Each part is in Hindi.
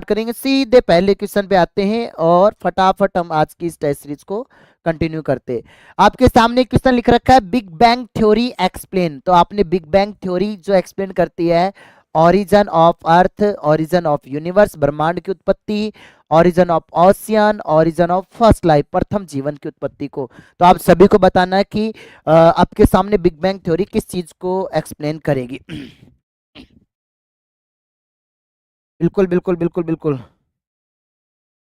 करेंगे, सीधे पहले क्वेश्चन पे आते हैं और फटाफट हम आज की इस टेस्ट सीरीज को कंटिन्यू करते हैं। आपके सामने क्वेश्चन लिख रखा है बिग बैंग थ्योरी एक्सप्लेन। तो आपने बिग बैंग थ्योरी जो एक्सप्लेन करती है origin of earth, origin of universe, ब्रह्मांड की उत्पत्ति, origin of ocean, origin of first life, प्रथम जीवन की उत्पत्ति को। तो आप सभी को बताना है कि आपके सामने बिग बैंग थ्योरी किस चीज को एक्सप्लेन करेगी। बिल्कुल बिल्कुल बिल्कुल बिल्कुल,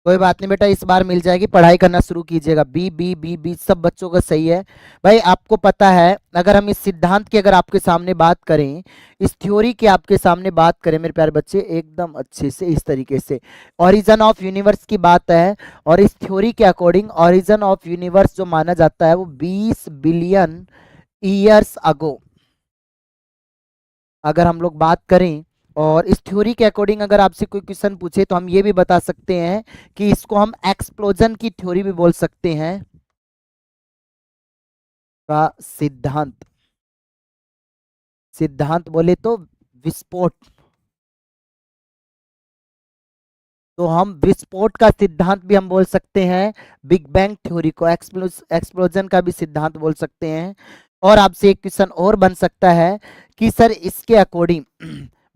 कोई बात नहीं बेटा, इस बार मिल जाएगी। पढ़ाई करना शुरू कीजिएगा। बी बी बी बी सब बच्चों का सही है भाई। आपको पता है, अगर हम इस सिद्धांत की अगर आपके सामने बात करें, इस थ्योरी की आपके सामने बात करें मेरे प्यारे बच्चे, एकदम अच्छे से इस तरीके से ओरिजिन ऑफ यूनिवर्स की बात है। और इस थ्योरी के अकॉर्डिंग ओरिजिन ऑफ यूनिवर्स जो माना जाता है वो 20 बिलियन ईयर्स अगो, अगर हम लोग बात करें। और इस थ्योरी के अकॉर्डिंग अगर आपसे कोई क्वेश्चन पूछे तो हम ये भी बता सकते हैं कि इसको हम एक्सप्लोजन की थ्योरी भी बोल सकते हैं का सिद्धांत। सिद्धांत बोले तो विस्फोट, तो हम विस्फोट का सिद्धांत भी हम बोल सकते हैं। बिग बैंग थ्योरी को एक्सप्लोजन का भी सिद्धांत बोल सकते हैं। और आपसे एक क्वेश्चन और बन सकता है कि सर इसके अकॉर्डिंग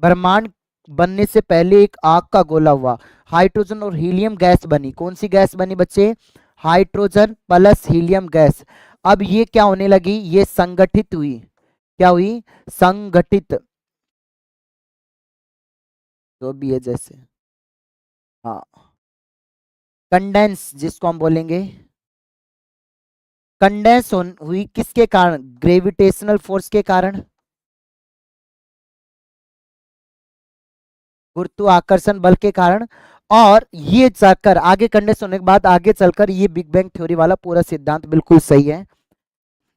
ब्रह्मांड बनने से पहले एक आग का गोला हुआ, हाइड्रोजन और हीलियम गैस बनी। कौन सी गैस बनी बच्चे? Hydrogen plus helium gas. अब ये क्या होने लगी? ये संगठित हुई। क्या हुई? संगठित, जो भी है जैसे, हाँ, कंडेंस जिसको हम बोलेंगे, कंडेंस हुई किसके कारण? ग्रेविटेशनल फोर्स के कारण, गुरुत्वाकर्षण बल के कारण। और ये जाकर आगे कंडेंस होने के बाद आगे चलकर ये बिग बैंग थ्योरी वाला पूरा सिद्धांत बिल्कुल सही है।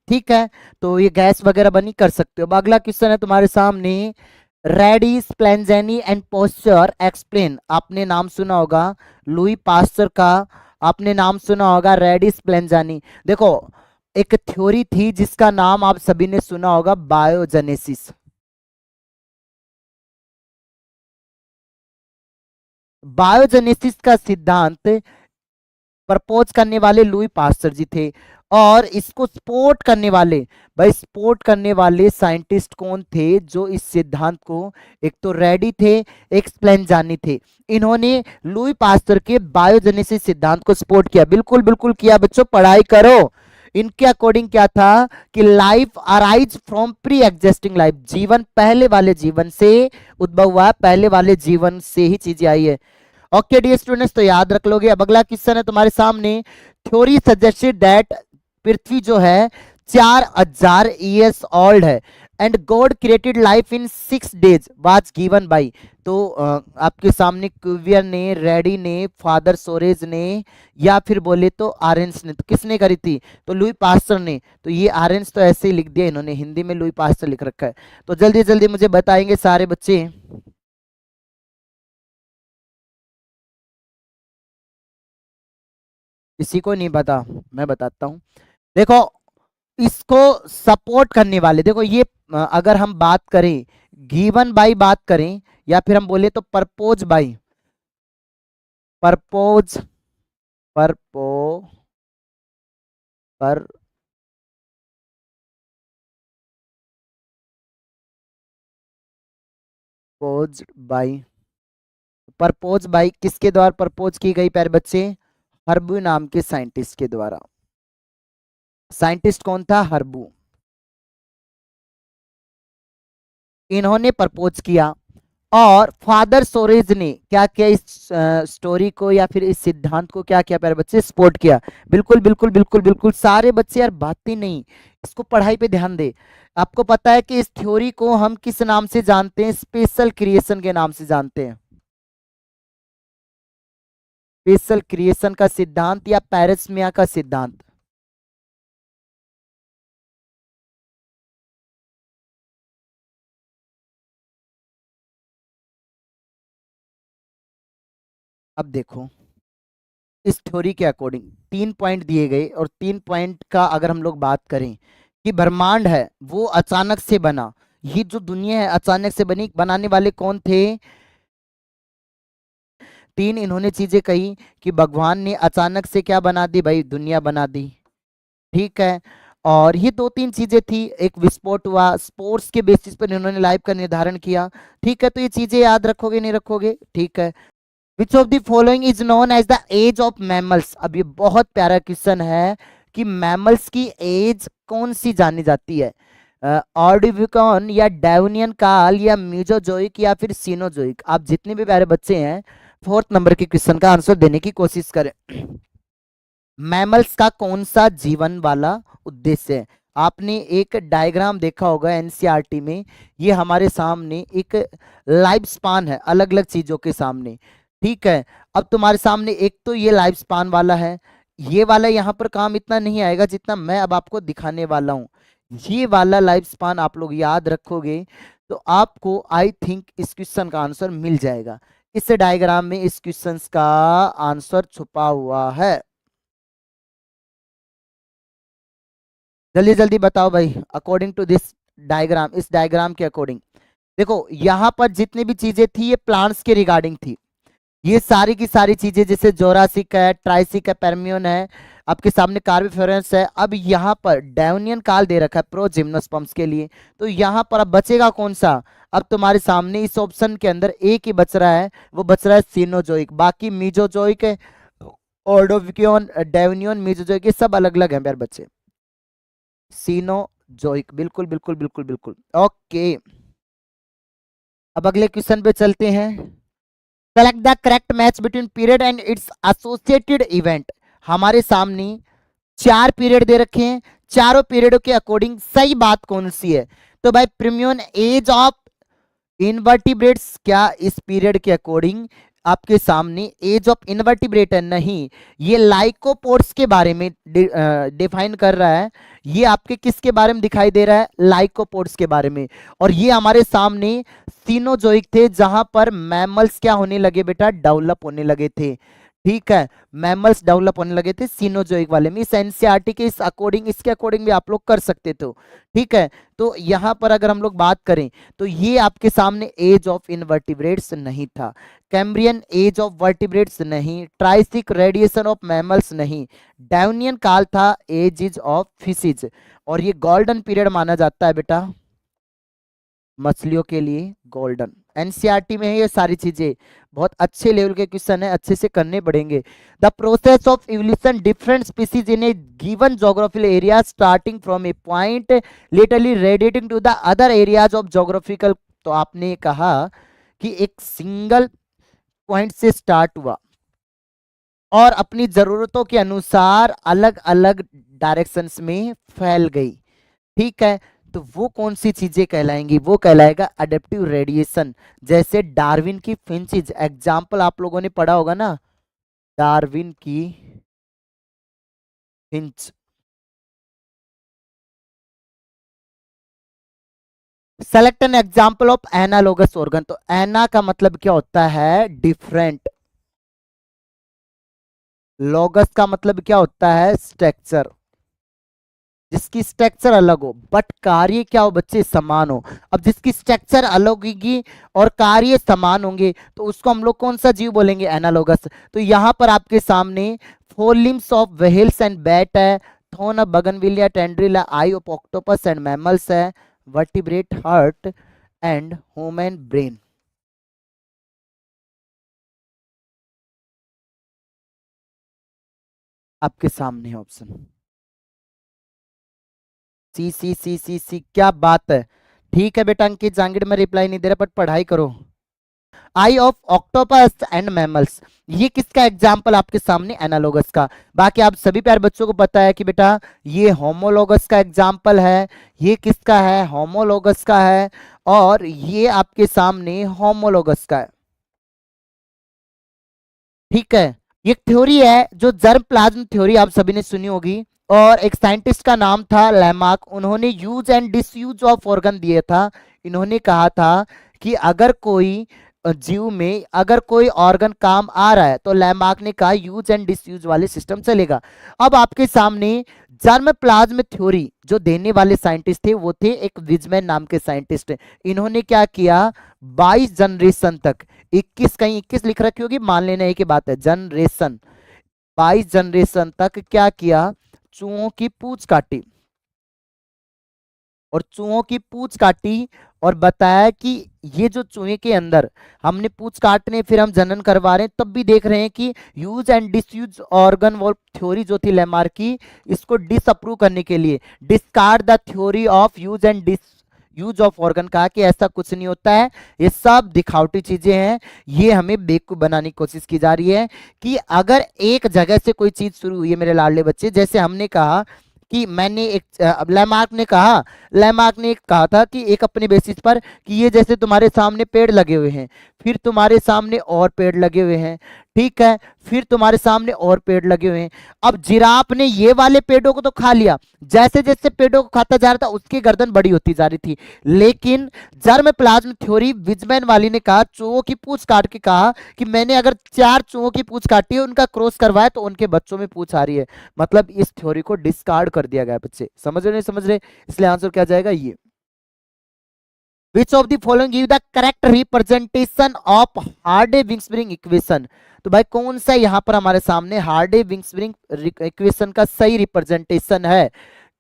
ठीक है, तो ये गैस वगैरह बनी कर सकते हो। अब अगला क्वेश्चन है तुम्हारे सामने, रेडी स्प्लेंजेनी एंड पोस्चर एक्सप्लेन। आपने नाम सुना होगा लुई पास्चर का, आपने नाम सुना होगा रेडी स्प्लेंजानी। देखो, एक थ्योरी थी जिसका नाम आप सभी ने सुना होगा बायोजेनेसिस। बायोजेनेसिस का सिद्धांत प्रपोज करने वाले लुई पास्चर जी थे। और इसको सपोर्ट करने वाले, भाई सपोर्ट करने वाले साइंटिस्ट कौन थे जो इस सिद्धांत को, एक तो रेडी थे, एक स्प्लेंजानी थे। इन्होंने लुई पास्चर के बायोजेनेसिस सिद्धांत को सपोर्ट किया। बिल्कुल बिल्कुल किया बच्चों, पढ़ाई करो। इनके अकॉर्डिंग क्या था कि life arise from pre existing life, जीवन पहले वाले जीवन से उद्भव हुआ, पहले वाले जीवन से ही चीजें आई है। ओके डियर स्टूडेंट्स, तो याद रख लोगे। अब अगला क्वेश्चन है तुम्हारे सामने, थ्योरी सजेस्टेड दैट पृथ्वी जो है 4000 ईयर्स ओल्ड है and God created life in 6 days was given by. तो आपके सामने क्यूवियर ने, रेडी ने, फादर सोरेज ने, या फिर बोले तो आरेंस ने। तो किसने करी थी? तो लुई पास्चर ने। तो ये आरेंस तो ऐसे ही लिख दिया इन्होंने, हिंदी में लुई पास्चर लिख रखा है। तो जल्दी जल्दी मुझे बताएंगे सारे बच्चे। किसी को नहीं पता? मैं बताता हूं। देखो, इसको सपोर्ट करने वाले, देखो ये अगर हम बात करें गिवन बाई बात करें, या फिर हम बोले तो परपोज बाई, परपोज, परपो, पर पोज बाई, परपोज बाई किसके द्वारा परपोज की गई प्यारे बच्चे? हर्बू नाम के साइंटिस्ट के द्वारा। साइंटिस्ट कौन था? हर्बू। इन्होंने प्रपोज किया। और फादर सोरेज ने क्या किया? इस स्टोरी को या फिर इस सिद्धांत को क्या किया प्यारे बच्चे? सपोर्ट किया। बिल्कुल बिल्कुल बिल्कुल बिल्कुल, सारे बच्चे यार बातें नहीं, इसको पढ़ाई पे ध्यान दे। आपको पता है कि इस थ्योरी को हम किस नाम से जानते हैं? स्पेशल क्रिएशन के नाम से जानते हैं। स्पेशल क्रिएशन का सिद्धांत या पैरेस्मिया का सिद्धांत। अब देखो, इस थ्योरी के अकॉर्डिंग 3 पॉइंट दिए गए, और 3 पॉइंट का अगर हम लोग बात करें कि ब्रह्मांड है वो अचानक से बना, ये जो दुनिया है अचानक से बनी, बनाने वाले कौन थे? तीन इन्होंने चीजें कही कि भगवान ने अचानक से क्या बना दी भाई, दुनिया बना दी। ठीक है, और ये दो तीन चीजें थी, एक विस्फोट हुआ, स्पोर्ट्स के बेसिस पर इन्होंने लाइफ का निर्धारण किया। ठीक है, तो ये चीजें याद रखोगे नहीं रखोगे? ठीक है। Which of the following is known as the age of mammals? अब ये बहुत प्यारा क्वेश्चन है कि मैमल्स की एज कौन सी जानी जाती है? ऑर्डोविकॉन या डेवनियन काल या मीजोजोइक या फिर सीनोजोइक? आप जितने भी प्यारे बच्चे हैं फोर्थ नंबर के क्वेश्चन का आंसर देने की कोशिश करें। मैमल्स का कौन सा जीवन वाला उद्देश्य है? आपने एक डायग्राम देखा होगा एनसीईआरटी में, ये हमारे सामने एक लाइफ स्पान है अलग अलग चीजों के सामने। ठीक है, अब तुम्हारे सामने एक तो ये लाइफ स्पान वाला है, ये वाला यहाँ पर काम इतना नहीं आएगा जितना मैं अब आपको दिखाने वाला हूँ। ये वाला लाइफ स्पान आप लोग याद रखोगे तो आपको आई थिंक इस क्वेश्चन का आंसर मिल जाएगा। इस डायग्राम में इस क्वेश्चन का आंसर छुपा हुआ है। जल्दी जल्दी बताओ भाई, अकॉर्डिंग टू दिस डायग्राम, इस डायग्राम के अकॉर्डिंग। देखो यहां पर जितनी भी चीजें थी ये प्लांट्स के रिगार्डिंग थी, ये सारी की सारी चीजें जैसे जोरासिक है, ट्राइसिक है, परमियन है, आपके सामने कार्बोफेरेंस है। अब यहाँ पर डेवनियन काल दे रखा है प्रोजिम्नोस्पर्म्स के लिए, तो यहाँ पर अब बचेगा कौन सा? अब तुम्हारे सामने इस ऑप्शन के अंदर एक ही बच रहा है, वो बच रहा है सीनोजोइक। बाकी मीजोजोइक है, ऑर्डोविकियन, डेवनियन, मीजोजोइक ये सब अलग अलग है यार बच्चे। सीनोजोइक, बिल्कुल बिल्कुल बिल्कुल बिल्कुल ओके। अब अगले क्वेश्चन पे चलते हैं। Select the correct match between period and it's associated event. हमारे सामने 4 पीरियड दे रखे हैं, चारों पीरियडों के अकॉर्डिंग सही बात कौन सी है? तो भाई प्रीमियन एज ऑफ इनवर्टिब्रेट्स, क्या इस पीरियड के अकॉर्डिंग आपके सामने एज ऑफ इनवर्टिब्रेट है? नहीं, ये लाइकोपोड्स के बारे में डिफाइन कर रहा है। ये आपके किसके बारे में दिखाई दे रहा है? लाइकोपोड्स के बारे में। और ये हमारे सामने सीनोजोइक थे जहां पर मैमल्स क्या होने लगे बेटा? डेवलप होने लगे थे। ठीक है, मैमल्स डेवलप होने लगे थे सीनोजोइक वाले में। इस एनसीईआरटी के इस अकॉर्डिंग, इसके अकॉर्डिंग भी आप लोग कर सकते थे। ठीक है, तो यहां पर अगर हम लोग बात करें तो ये आपके सामने एज ऑफ इनवर्टिब्रेट्स नहीं था, कैम्ब्रियन एज ऑफ वर्टिब्रेट्स नहीं, ट्राइसिक रेडिएशन ऑफ मैमल्स नहीं, डेवनियन काल था एज ऑफ फिशिज। और ये गोल्डन पीरियड माना जाता है बेटा मछलियों के लिए, गोल्डन। एनसीईआरटी में है ये सारी चीजें, बहुत अच्छे लेवल के क्वेश्चन है, अच्छे से करने पड़ेंगे। The process of evolution different species in a given geographical area starting from a point laterally radiating to the other areas of geographical. तो आपने कहा कि एक सिंगल पॉइंट से स्टार्ट हुआ और अपनी जरूरतों के अनुसार अलग अलग डायरेक्शंस में फैल गई। ठीक है, तो वो कौन सी चीजें कहलाएंगी? वो कहलाएगा अडेप्टिव रेडिएशन। जैसे डार्विन की फिंचेज, एग्जाम्पल आप लोगों ने पढ़ा होगा ना, डार्विन की Finch. Select an example of analogous organ. तो एना का मतलब क्या होता है? डिफरेंट। लोगस का मतलब क्या होता है? स्ट्रक्चर, जिसकी स्ट्रक्चर अलग हो बट कार्य क्या हो बच्चे? समान हो। अब जिसकी स्ट्रक्चर अलग होगी और कार्य समान होंगे तो उसको हम लोग कौन सा जीव बोलेंगे? एनालोगस। तो यहां पर आपके सामने 4 limbs of whales and bat है, thorn of bougainvillea, tendril, eye of octopus and mammals है, vertebrate, heart and human brain. आपके सामने ऑप्शन सी सी सी सी सी। क्या बात है, ठीक है बेटा अंकित जांगिड़, मैं रिप्लाई नहीं दे रहा बट पढ़ाई करो। आई ऑफ ऑक्टोपस एंड मैमल्स, ये किसका एग्जाम्पल आपके सामने? एनालोगस का। बाकी आप सभी प्यारे बच्चों को पता है कि बेटा ये होमोलोगस का एग्जाम्पल है, ये किसका है? होमोलोगस का है, और ये आपके सामने होमोलोगस का है। ठीक है, ये थ्योरी है जो जर्म प्लाज्म थ्योरी आप सभी ने सुनी होगी, और एक साइंटिस्ट का नाम था लैमार्क। उन्होंने use and disuse of organ दिया था। इन्होंने कहा था कि अगर कोई जीव में अगर कोई ऑर्गन काम आ रहा है तो लैमार्क ने कहा यूज एंड डिसयूज वाले सिस्टम चलेगा। अब आपके सामने जर्म प्लाज्म थ्योरी जो देने वाले साइंटिस्ट थे वो थे एक विजमैन नाम के साइंटिस्ट। इन्होंने क्या किया, 22 जनरेशन तक, 21 कहीं 21 लिख रखी होगी, मान लेना है कि बात है, जनरेशन 22 जनरेशन तक क्या किया, चूहों की पूंछ काटी, और चूहों की पूंछ काटी, और बताया कि ये जो चूहे के अंदर हमने पूंछ काटने फिर हम जनन करवा रहे हैं, तब भी देख रहे हैं कि यूज एंड डिसयूज ऑर्गन वॉल्व थ्योरी जो थी लेमार की, इसको डिसअप्रूव करने के लिए discard the theory of use and disuse of organ, कहा कि ऐसा कुछ नहीं होता है, ये सब दिखावटी चीजें हैं, ये हमें बेवकूफ बनाने की कोशिश की जा रही है कि अगर एक जगह से कोई चीज शुरू हुई है मेरे लाडले बच्चे, जैसे हमने कहा कि मैंने एक लैमार्क ने कहा था कि एक अपने बेसिस पर कि ये जैसे तुम्हारे सामने पेड़ लगे हुए हैं, फिर तुम्हारे सामने और पेड़ लगे हुए हैं, ठीक है, फिर तुम्हारे सामने और पेड़ लगे हुए हैं। अब जिराफ ने ये वाले पेड़ों को तो खा लिया, जैसे जैसे पेड़ों को खाता जा रहा था उसकी गर्दन बड़ी होती जा रही थी, लेकिन जर्म प्लाज्म थ्योरी विजमैन वाली ने कहा, चूहों की पूंछ काट के कहा कि मैंने अगर 4 चूहों की पूंछ काटी है, उनका क्रॉस करवाया तो उनके बच्चों में पूंछ आ रही है, मतलब इस थ्योरी को डिस्कार्ड कर दिया गया। बच्चे समझ रहे नहीं समझ रहे, इसलिए आंसर क्या जाएगा ये। Which of the following give the correct representation of Hardy Weinberg equation, तो भाई कौन सा यहाँ पर हमारे सामने हार्डे-विक्सबरिंग इक्वेशन का सही रिप्रेजेंटेशन है,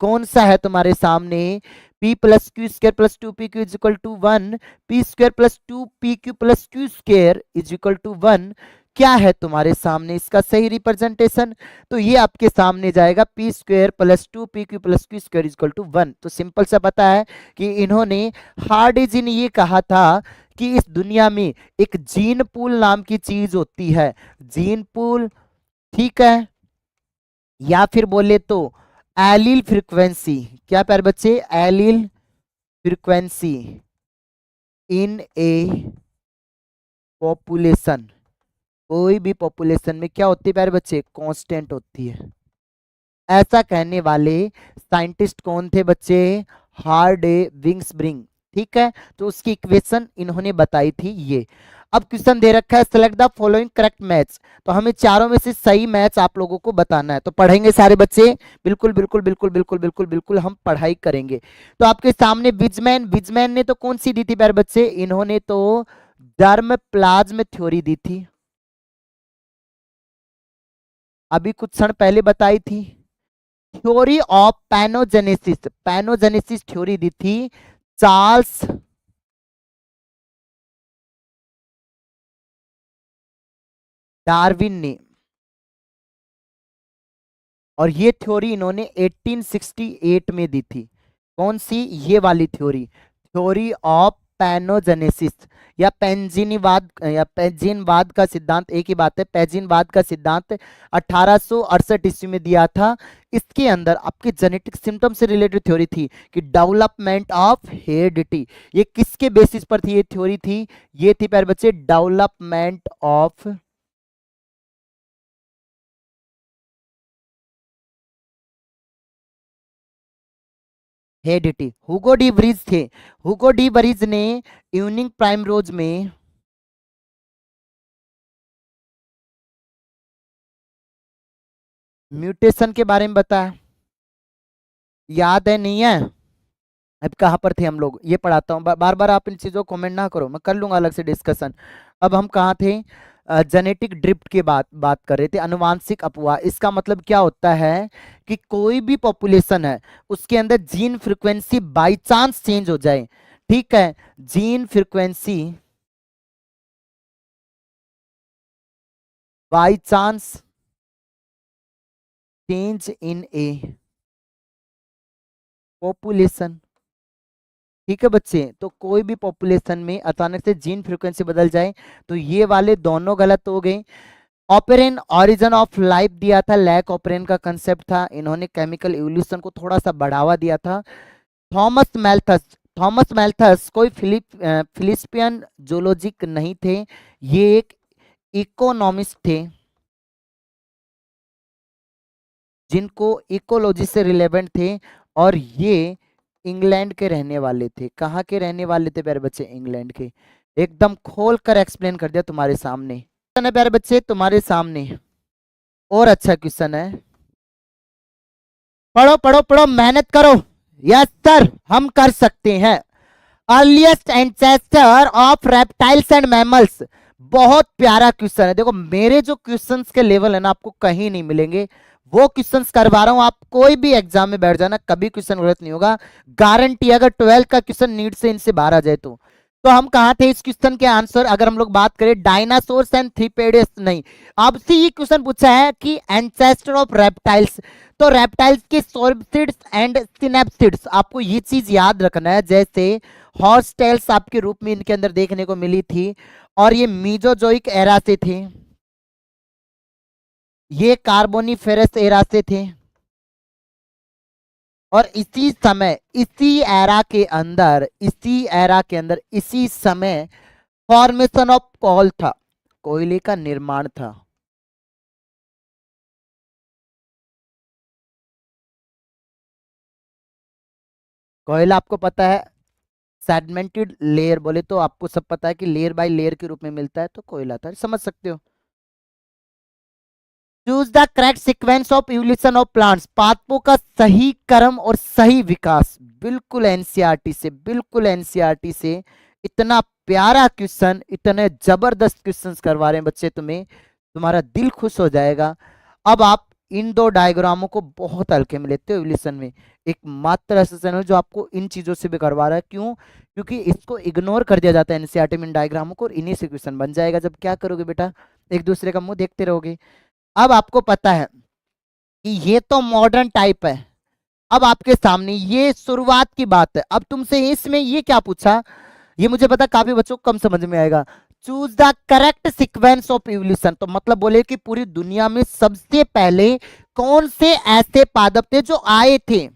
कौन सा है तुम्हारे सामने, p plus q square plus 2pq is equal to 1, p square plus 2pq plus q square is equal to 1, क्या है तुम्हारे सामने इसका सही रिप्रेजेंटेशन, तो ये आपके सामने जाएगा p square plus 2pq plus Q square is equal to 1। तो सिंपल सा पता है कि इन्होंने हार्डे ने ये कहा था कि इस दुनिया में एक जीन पूल नाम की चीज होती है, जीन पूल, ठीक है, या फिर बोले तो एलील फ्रीक्वेंसी, क्या प्यारे बच्चे, allele frequency in a population, कोई भी पॉपुलेशन में क्या होती है प्यारे बच्चे, कांस्टेंट होती है। ऐसा कहने वाले साइंटिस्ट कौन थे बच्चे, हार्डे-विक्सबरिंग, ठीक है, तो उसकी इक्वेशन इन्होंने बताई थी ये। अब क्वेश्चन दे रखा है select the following correct match, तो हमें चारों में से सही मैच आप लोगों को बताना है, तो पढ़ेंगे सारे बच्चे, बिल्कुल बिल्कुल बिल्कुल बिल्कुल बिल्कुल बिल्कुल हम पढ़ाई करेंगे। तो आपके सामने विजमैन ने तो कौन सी दी थी प्यारे बच्चे, इन्होंने तो जर्म प्लाज्म थ्योरी दी थी, अभी कुछ क्षण पहले बताई थी। थ्योरी ऑफ पैनोजेनेसिस थ्योरी दी थी चार्ल्स डार्विन ने, और ये थ्योरी इन्होंने 1868 में दी थी, कौन सी, ये वाली थ्योरी, थ्योरी ऑफ पैनोजेनेसिस या पेंजिनवाद का सिद्धांत, एक ही बात है, पेंजिनवाद का सिद्धांत 1868 ईस्वी में दिया था। इसके अंदर आपके जेनेटिक सिम्टम से रिलेटेड थ्योरी थी कि डेवलपमेंट ऑफ हेरिडिटी, ये किसके बेसिस पर थी, ये थ्योरी थी, ये थी प्यारे बच्चे development of heredity. Hugo D worries थे, हुगो डी वरीज ने इवनिंग प्राइमरोज में म्यूटेशन के बारे में बताया, याद है नहीं है, अब कहाँ पर थे हम लोग, ये पढ़ाता हूँ, बार बार आप इन चीजों को कमेंट ना करो, मैं कर लूंगा अलग से डिस्कशन। अब हम कहाँ थे, जेनेटिक ड्रिफ्ट की बात कर रहे थे, अनुवांशिक अपवाह, इसका मतलब क्या होता है कि कोई भी पॉपुलेशन है उसके अंदर gene frequency by chance change हो जाए, ठीक है, gene frequency by chance change in a population, ठीक है बच्चे, तो कोई भी पॉपुलेशन में अचानक से जीन फ्रीक्वेंसी बदल जाए तो ये वाले दोनों गलत हो गए। ऑपरेन ओरिजिन ऑफ लाइफ दिया था, लैक ऑपरेन का कंसेप्ट था, इन्होंने केमिकल इवोल्यूशन को थोड़ा सा बढ़ावा दिया था। थॉमस मैल्थस कोई फिलिस्पियन जोलॉजिक नहीं थे, ये एक इकोनॉमिस्ट थे जिनको इकोलॉजी से रिलेवेंट थे, और ये इंग्लैंड के रहने वाले थे, कहाँ के रहने वाले थे प्यारे बच्चे, इंग्लैंड के, एकदम खोल कर एक्सप्लेन कर दिया तुम्हारे सामने। क्वेश्चन है प्यारे बच्चे तुम्हारे सामने, और अच्छा क्वेश्चन है, पढ़ो पढ़ो पढ़ो, मेहनत करो। यस सर, हम कर सकते हैं। Earliest ancestor of reptiles and mammals, बहुत प्यारा क्वेश्चन है। देखो मेरे जो क्वेश्चंस के लेवल है ना आपको कहीं नहीं मिलेंगे, वो क्वेश्चंस करवा रहा हूं। आप कोई भी एग्जाम में बैठ जाना, कभी क्वेश्चन गलत नहीं होगा, गारंटी। अगर 12 का क्वेश्चन नीट से इनसे बाहर आ जाए तो हम कहां थे इस क्वेश्चन के आंसर? अगर हम लोग बात करें डायनासोर्स एंड थ्रीपेडिस, नहीं, आपसे ये क्वेश्चन पूछा है कि एंसेस्टर ऑफ रेप्टाइल्स, तो रेप्टाइल्स के सोर्बिड्स एंड सिनेप्सिड्स, आपको ये चीज याद रखना है। जैसे हॉर्सटेल्स आपके रूप में इनके अंदर देखने को मिली थी, और ये मीजोजोइक एरा से थे, ये कार्बोनिफेरस एरा से थे, और इसी समय इसी एरा के अंदर इसी समय फॉर्मेशन ऑफ कोल था, कोयले का निर्माण था। कोयला आपको पता है सेडमेंटेड लेयर, बोले तो आपको सब पता है कि लेयर बाय लेयर के रूप में मिलता है, तो कोयला था, समझ सकते हो। Choose the correct sequence of evolution of plants, पादपों का सही क्रम और सही विकास। बिल्कुल एनसीईआरटी से, बिल्कुल एनसीईआरटी से इतना प्यारा क्वेश्चन, इतने जबरदस्त क्वेश्चंस करवा रहे हैं बच्चे तुम्हें, तुम्हारा दिल खुश हो जाएगा। अब आप इन दो डायग्रामों को बहुत हल्के में लेते हो इवोल्यूशन में, एकमात्र ऐसा चैनल जो आपको इन चीजों से भी करवा रहा है। क्यों? क्योंकि इसको इग्नोर कर दिया जाता है एनसीईआरटी में इन डायग्रामों को, और इन्हीं से क्वेश्चन बन जाएगा। जब क्या करोगे बेटा, एक दूसरे का मुंह देखते रहोगे। अब आपको पता है कि ये तो मॉडर्न टाइप है, अब आपके सामने ये शुरुआत की बात है। अब तुमसे इसमें ये क्या पूछा, ये मुझे पता काफी बच्चों को कम समझ में आएगा। Choose the correct sequence of evolution, तो मतलब बोले कि पूरी दुनिया में सबसे पहले कौन से ऐसे पादप थे जो आए थे,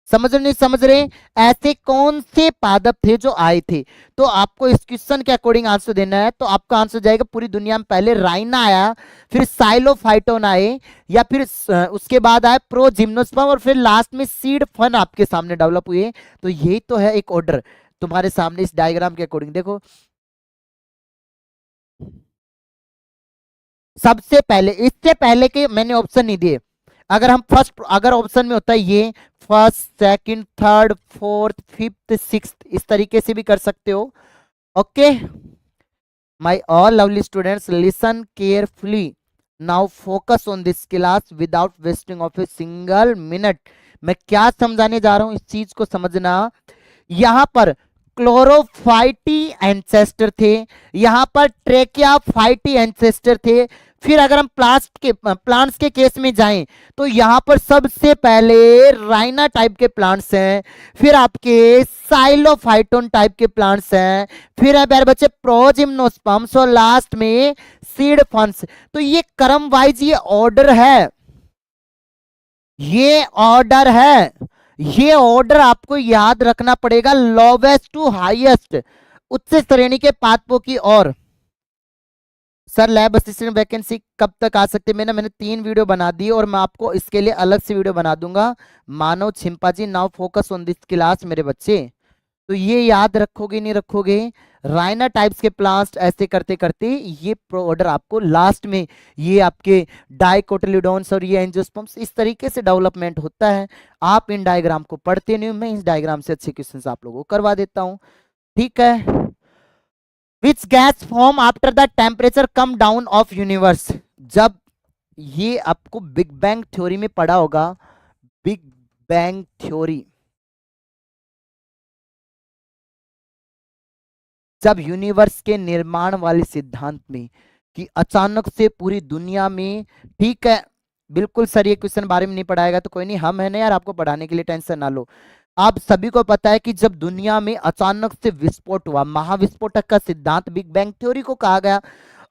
समझ रहे नहीं समझ रहे, ऐसे कौन से पादप थे जो आए थे। तो आपको इस क्वेश्चन के अकॉर्डिंग आंसर देना है। तो आपका आंसर जाएगा पूरी दुनिया में पहले राइना आया, फिर साइलोफाइटोन आए, या फिर उसके बाद आया प्रोजिम्नोस्पर्म, और फिर लास्ट में सीड फन आपके सामने डेवलप हुए। तो यही तो है एक ऑर्डर तुम्हारे सामने इस डायग्राम के अकॉर्डिंग। देखो सबसे पहले, इससे पहले के मैंने ऑप्शन नहीं दिए। अगर हम फर्स्ट, अगर ऑप्शन में होता है ये first, second, third, fourth, fifth, sixth, इस तरीके से भी कर सकते हो। Okay my all lovely students, listen carefully, now focus on this class without wasting of a single minute. मैं क्या समझाने जा रहा हूं इस चीज को समझना। यहां पर क्लोरोफाइटी एंसेस्टर थे, यहां पर ट्रेकियाफाइटी एंसेस्टर थे। फिर अगर हम प्लांट्स के केस में जाएं तो यहां पर सबसे पहले राइना टाइप के प्लांट्स हैं, फिर आपके साइलोफाइटोन टाइप के प्लांट्स हैं, फिर है प्यारे बच्चे प्रोजिम्नोस्पर्म्स, और लास्ट में सीड फंस। तो ये क्रम वाइज ये ऑर्डर है, ये ऑर्डर है, ये ऑर्डर आपको याद रखना पड़ेगा, लोवेस्ट टू हाईएस्ट, उच्च श्रेणी के पादपों की ओर। सर लैब असिस्टेंट वैकेंसी कब तक आ सकती है? मैंने 3 वीडियो बना दी, और मैं आपको इसके लिए अलग से वीडियो बना दूंगा। मानव chimpanzee, now focus on this class मेरे बच्चे। तो ये याद रखोगे नहीं रखोगे, राइना टाइप्स के प्लांट्स ऐसे करते करते ये ऑर्डर आपको लास्ट में, ये आपके डाइकोटिलिडोन्स और ये एंजियोस्पर्म्स, इस तरीके से डेवलपमेंट होता है। आप इन डायग्राम को पढ़ते नहीं हो, मैं इस डायग्राम से अच्छे क्वेश्चंस आप लोगों को करवा देता हूं, ठीक है। Which gas form after the temperature come down of universe, जब ये आपको बिग बैंग थ्योरी में पढ़ा होगा, बिग बैंग थ्योरी, जब यूनिवर्स के निर्माण वाले सिद्धांत में कि अचानक से पूरी दुनिया में, ठीक है बिल्कुल सर, ये क्वेश्चन बारे में नहीं पढ़ाएगा तो कोई नहीं, हम है ना यार आपको पढ़ाने के लिए, टेंशन ना लो। आप सभी को पता है कि जब दुनिया में अचानक से विस्फोट हुआ, महाविस्फोटक का सिद्धांत बिग बैंग थ्योरी को कहा गया।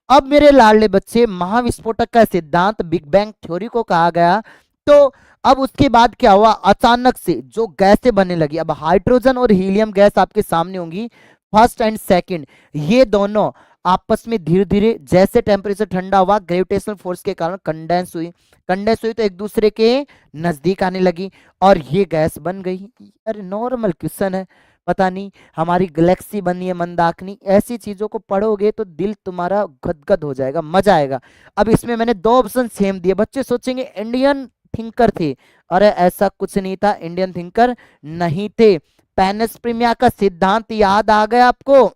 अब मेरे लाडले बच्चे, महाविस्फोटक का सिद्धांत बिग बैंग थ्योरी को कहा गया, तो अब उसके बाद क्या हुआ, अचानक से जो गैसें बनने लगी, अब हाइड्रोजन और हीलियम गैस आपके सामने होंगी, फर्स्ट एंड सेकंड, ये दोनों आपस में धीरे धीरे जैसे टेम्परेचर ठंडा हुआ, ग्रेविटेशनल फोर्स के कारण कंडेंस हुई तो एक दूसरे के नजदीक आने लगी और ये गैस बन गई। अरे नॉर्मल क्वेश्चन है, पता नहीं हमारी गैलेक्सी बनी है मंदाकिनी, ऐसी चीजों को पढ़ोगे तो दिल तुम्हारा गदगद हो जाएगा, मजा आएगा। अब इसमें मैंने 2 ऑप्शन सेम दिए, बच्चे सोचेंगे इंडियन थिंकर थे। अरे ऐसा कुछ नहीं था, इंडियन थिंकर नहीं थे। पैनस्प्रीमिया का सिद्धांत याद आ गया आपको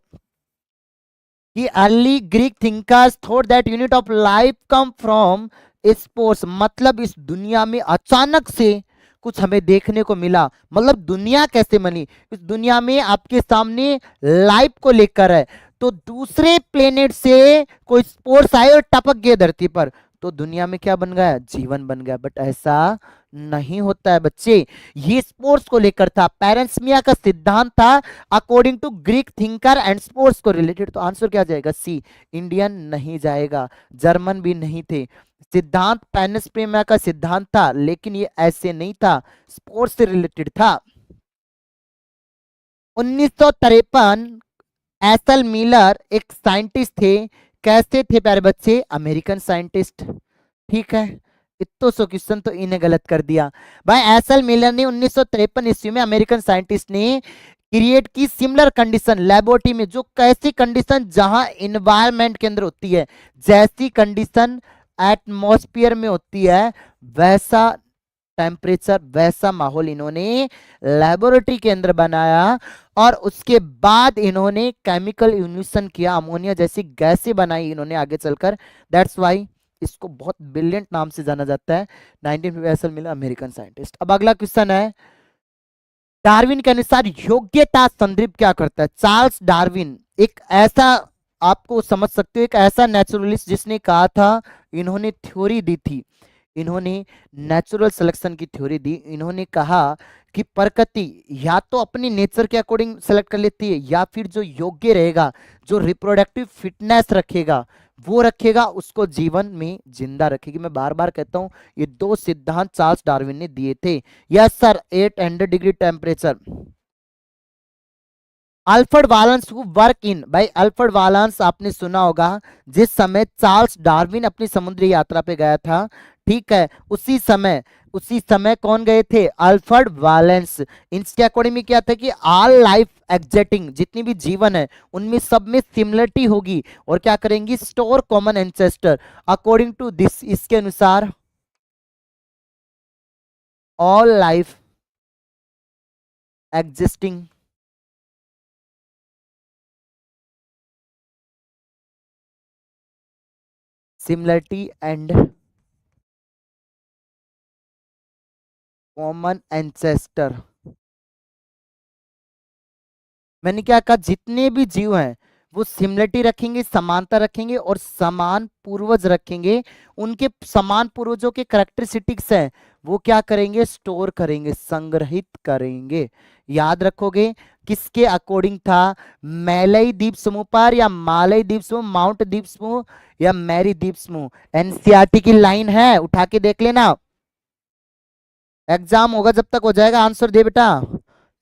कि early Greek thinkers thought that unit of life come from sports, मतलब इस दुनिया में अचानक से कुछ हमें देखने को मिला। मतलब दुनिया कैसे बनी, इस दुनिया में आपके सामने लाइफ को लेकर है, तो दूसरे प्लेनेट से कोई स्पोर्ट्स आए और टपक गए धरती पर, तो दुनिया में क्या बन गया, जीवन बन गया। बट ऐसा नहीं होता है बच्चे, ये स्पोर्ट्स को लेकर था। पैरेंसमिया का सिद्धांत था according to Greek thinker and sports को रिलेटेड। तो आंसर क्या जाएगा, सी। इंडियन नहीं जाएगा, जर्मन भी नहीं थे। सिद्धांत पैनस्प्रेमिया का सिद्धांत था, लेकिन ये ऐसे नहीं था, स्पोर्ट्स से रिलेटेड था। 1953 एसल मिलर एक साइंटिस्ट थे। कैसे थे प्यारे बच्चे, अमेरिकन साइंटिस्ट। ठीक है, इतो सो क्वेश्चन तो इन्हें गलत कर दिया भाई। एसल मिलर ने 1953 ईस्वी में, अमेरिकन साइंटिस्ट ने क्रिएट की सिमिलर कंडीशन लेबोरेटरी में। जो कैसी कंडीशन, जहां इन्वायरमेंट के अंदर होती है, जैसी कंडीशन एटमॉस्फेयर में होती है, वैसा टेम्परेचर, वैसा माहौल इन्होंने लेबोरेटरी के अंदर बनाया। और उसके बाद इन्होंने केमिकल इन्फ्यूजन किया, अमोनिया जैसी गैसें बनाई इन्होंने आगे चलकर। दैट्स वाई इसको बहुत ब्रिलियंट नाम से जाना जाता है। 1950 एसल मिलर अमेरिकन साइंटिस्ट। अब अगला क्वेश्चन है, डार्विन के अनुसार योग्यता संदर्भ क्या करता है। चार्ल्स डार्विन एक ऐसा, आपको समझ सकते हो, एक ऐसा नेचुरलिस्ट जिसने कहा था, इन्होंने थ्योरी दी थी, इन्होंने नेचुरल सिलेक्शन की थ्योरी दी। इन्होंने कहा कि प्रकृति या तो अपनी नेचर के अकॉर्डिंग सेलेक्ट कर लेती है, या फिर जो योग्य रहेगा, जो रिप्रोडक्टिव फिटनेस रखेगा, वो रखेगा, उसको जीवन में जिंदा रखेगी। मैं बार बार कहता हूं, ये दो सिद्धांत चार्ल्स डार्विन ने दिए थे। Yes sir, 800 degree temperature. Alfred Wallace who work in, भाई अल्फ्रेड वालेंस आपने सुना होगा, जिस समय चार्ल्स डार्विन अपनी समुद्री यात्रा पे गया था, ठीक है, उसी समय कौन गए थे, अल्फ्रेड वालेंस। इनके अकॉर्डिंग में क्या था कि ऑल लाइफ एग्जिस्टिंग, जितनी भी जीवन है उनमें सब में सिमिलरिटी होगी, और क्या करेंगी, store common ancestor. According to this, इसके अनुसार all life existing similarity and common ancestor. मैंने क्या कहा, जितने भी जीव हैं वो सिमिलरिटी रखेंगे, समानता रखेंगे और समान पूर्वज रखेंगे। उनके समान पूर्वजों के कैरेक्टरिस्टिक्स हैं, वो क्या करेंगे, स्टोर करेंगे, संग्रहित करेंगे। याद रखोगे किसके अकॉर्डिंग था, मैलई द्वीप समूह पर, या मालई द्वीप समूह, माउंट द्वीप समूह, या मैरी द्वीप समूह। एनसीईआरटी की लाइन है, उठा के देख लेना, एग्जाम होगा जब तक हो जाएगा, आंसर दे बेटा।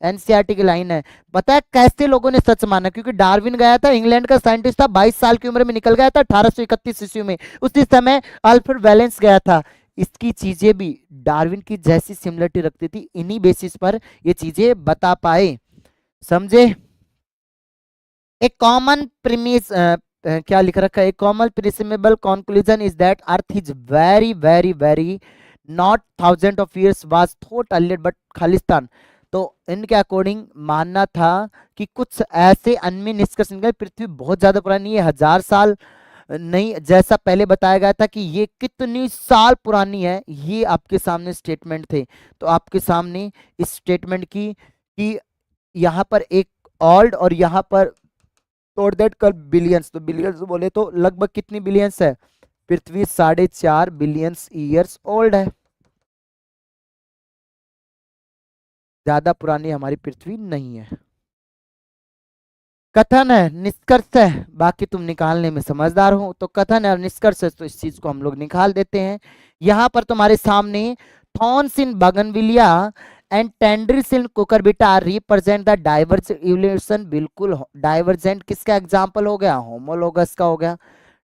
एनसीईआरटी की लाइन है। पता है कैसे लोगों ने सच माना, क्योंकि डार्विन गया था, इंग्लैंड का साइंटिस्ट था, 22 साल की उम्र में निकल गया था 1831 ईस्वी में। उसी समय अल्फ्रेड वैलेंस गया था। इसकी चीजें भी डार्विन की जैसी सिमिलरिटी रखती थी, इन्हीं बेसिस पर ये चीजें बता पाए, समझे। एक कॉमन प्रीमिस, क्या लिख रखा है, common presumable conclusion is that earth is very very very not thousand of years was thought earlier but Khalistan. तो इनके अकॉर्डिंग मानना था कि कुछ ऐसे अन्य निष्कर्ष निकले, पृथ्वी बहुत ज्यादा पुरानी है, 1000 साल नहीं, जैसा पहले बताया गया था कि ये कितनी साल पुरानी है, ये आपके सामने स्टेटमेंट थे। तो आपके सामने इस स्टेटमेंट की कि यहाँ पर एक ओल्ड और यहाँ पर तोड़ दैट कर बिलियंस, तो बिलियंस बोले तो लगभग कितनी बिलियंस है, पृथ्वी 4.5 बिलियंस ईयर्स ओल्ड है, ज्यादा पुरानी हमारी पृथ्वी नहीं है। कथन है, निष्कर्ष है, बाकी तुम निकालने में समझदार हो, तो कथन है और निष्कर्ष है, तो इस चीज को हम लोग निकाल देते हैं। यहां पर तुम्हारे सामने thorns in bougainvillea and tendrils in cucurbita represent the divergent evolution. बिल्कुल, डाइवर्जेंट किसका एग्जांपल हो गया, होमोलोगस का हो गया,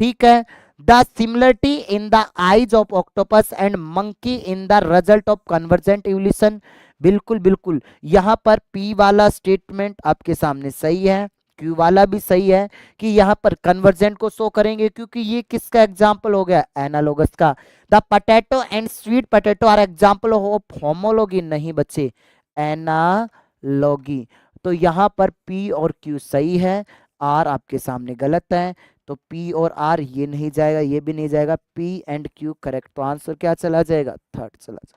ठीक है। The similarity in the eyes of octopus and monkey in the result of convergent evolution. बिल्कुल बिल्कुल, यहां पर पी वाला स्टेटमेंट आपके सामने सही है, क्यू वाला भी सही है कि यहाँ पर कन्वर्जेंट को शो करेंगे, क्योंकि ये किसका एग्जाम्पल हो गया, एनालोगस का। The potato and sweet potato are example of homology, नहीं बच्चे, एनालॉगी। तो यहाँ पर पी और क्यू सही है, आर आपके सामने गलत है। तो पी और आर ये नहीं जाएगा, ये भी नहीं जाएगा, पी एंड क्यू करेक्ट। तो आंसर क्या चला जाएगा, थर्ड चला जाएगा।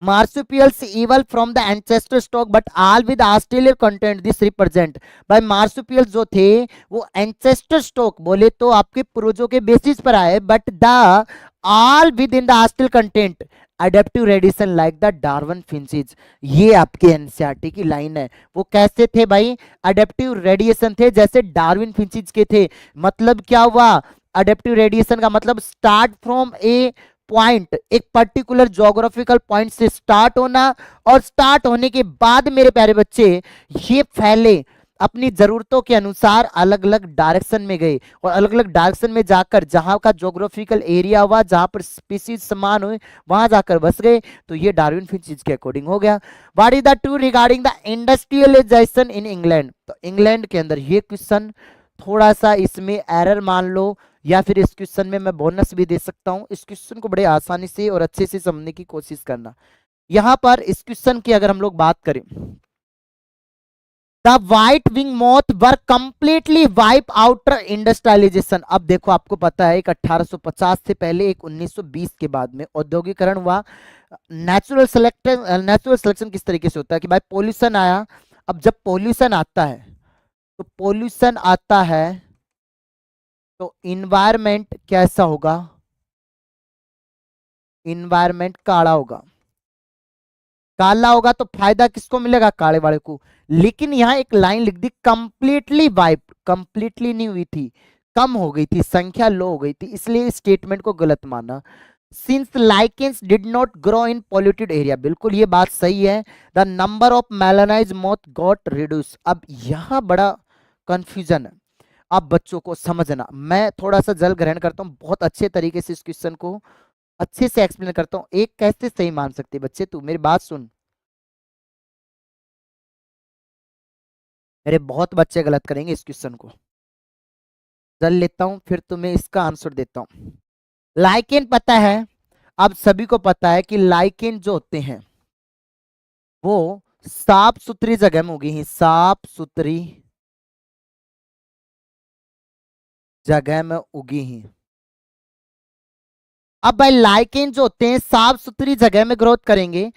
Marsupials evolved from the ancestor stock but all with Australian content this represent। भाई marsupials जो थे वो ancestor stock बोले तो आपके पूर्वजों के बेसिस पर आए, but the all within the Australian content adaptive radiation like the Darwin finches। ये आपके एनसीईआरटी की लाइन है। वो कैसे थे भाई, अडेप्टिव रेडिएशन थे जैसे डार्विन फिंचेस के थे। मतलब क्या हुआ, अडेप्टिव रेडिएशन का मतलब स्टार्ट फ्रॉम ए पॉइंट, एक पर्टिकुलर ज्योग्राफिकल पॉइंट से स्टार्ट होना, और स्टार्ट होने के बाद मेरे प्यारे बच्चे ये फैले, अपनी जरूरतों के अनुसार अलग अलग डायरेक्शन में गए, और अलग अलग डायरेक्शन में जाकर जहां का ज्योग्राफिकल एरिया हुआ, जहां पर स्पीसीज समान हुए, वहां जाकर बस गए। तो ये डार्विन फिंचेस के अकॉर्डिंग हो गया। What is the true regarding the industrialisation in England. तो इंग्लैंड के अंदर ये क्वेश्चन थोड़ा सा इसमें एरर मान लो, या फिर इस क्वेश्चन में मैं बोनस भी दे सकता हूं। इस क्वेश्चन को बड़े आसानी से और अच्छे से समझने की कोशिश करना। यहां पर इस क्वेश्चन की अगर हम लोग बात करें, the white wing moth were completely wipe out industrialisation. अब देखो आपको पता है, एक 1850 से पहले, एक 1920 के बाद में औद्योगिकरण हुआ। नेचुरल सिलेक्शन किस तरीके से होता है कि भाई पॉल्यूशन आया। अब जब पॉल्यूशन आता है, तो पॉल्यूशन आता है तो इन्वायरमेंट कैसा होगा, इन्वायरमेंट काला होगा। काला होगा तो फायदा किसको मिलेगा, काले वाले को। लेकिन यहां एक लाइन लिख दी, कंप्लीटली वाइप, कंप्लीटली नहीं हुई थी, कम हो गई थी, संख्या लो हो गई थी, इसलिए इस स्टेटमेंट को गलत माना। Since lichens did not grow in polluted area, बिल्कुल ये बात सही है। The number of melanised moth got reduce. अब यहां बड़ा कंफ्यूजन है, अब बच्चों को समझना। मैं थोड़ा सा जल ग्रहण करता हूं, बहुत अच्छे तरीके से इस क्वेश्चन को अच्छे से एक्सप्लेन करता हूं। एक कैसे सही मान सकते बच्चे, तू मेरी बात सुन। मेरे बहुत बच्चे गलत करेंगे इस क्वेश्चन को। जल लेता हूं फिर तुम्हें इसका आंसर देता हूं। लाइकेन पता है, अब सभी को पता है कि लाइकेन जो होते हैं वो साफ सुथरी जगह में उगी हैं, साफ सुथरी जगह में उगी हैं। अब भाई लाइकेन जो होते हैं साफ सुथरी जगह में ग्रोथ करेंगे।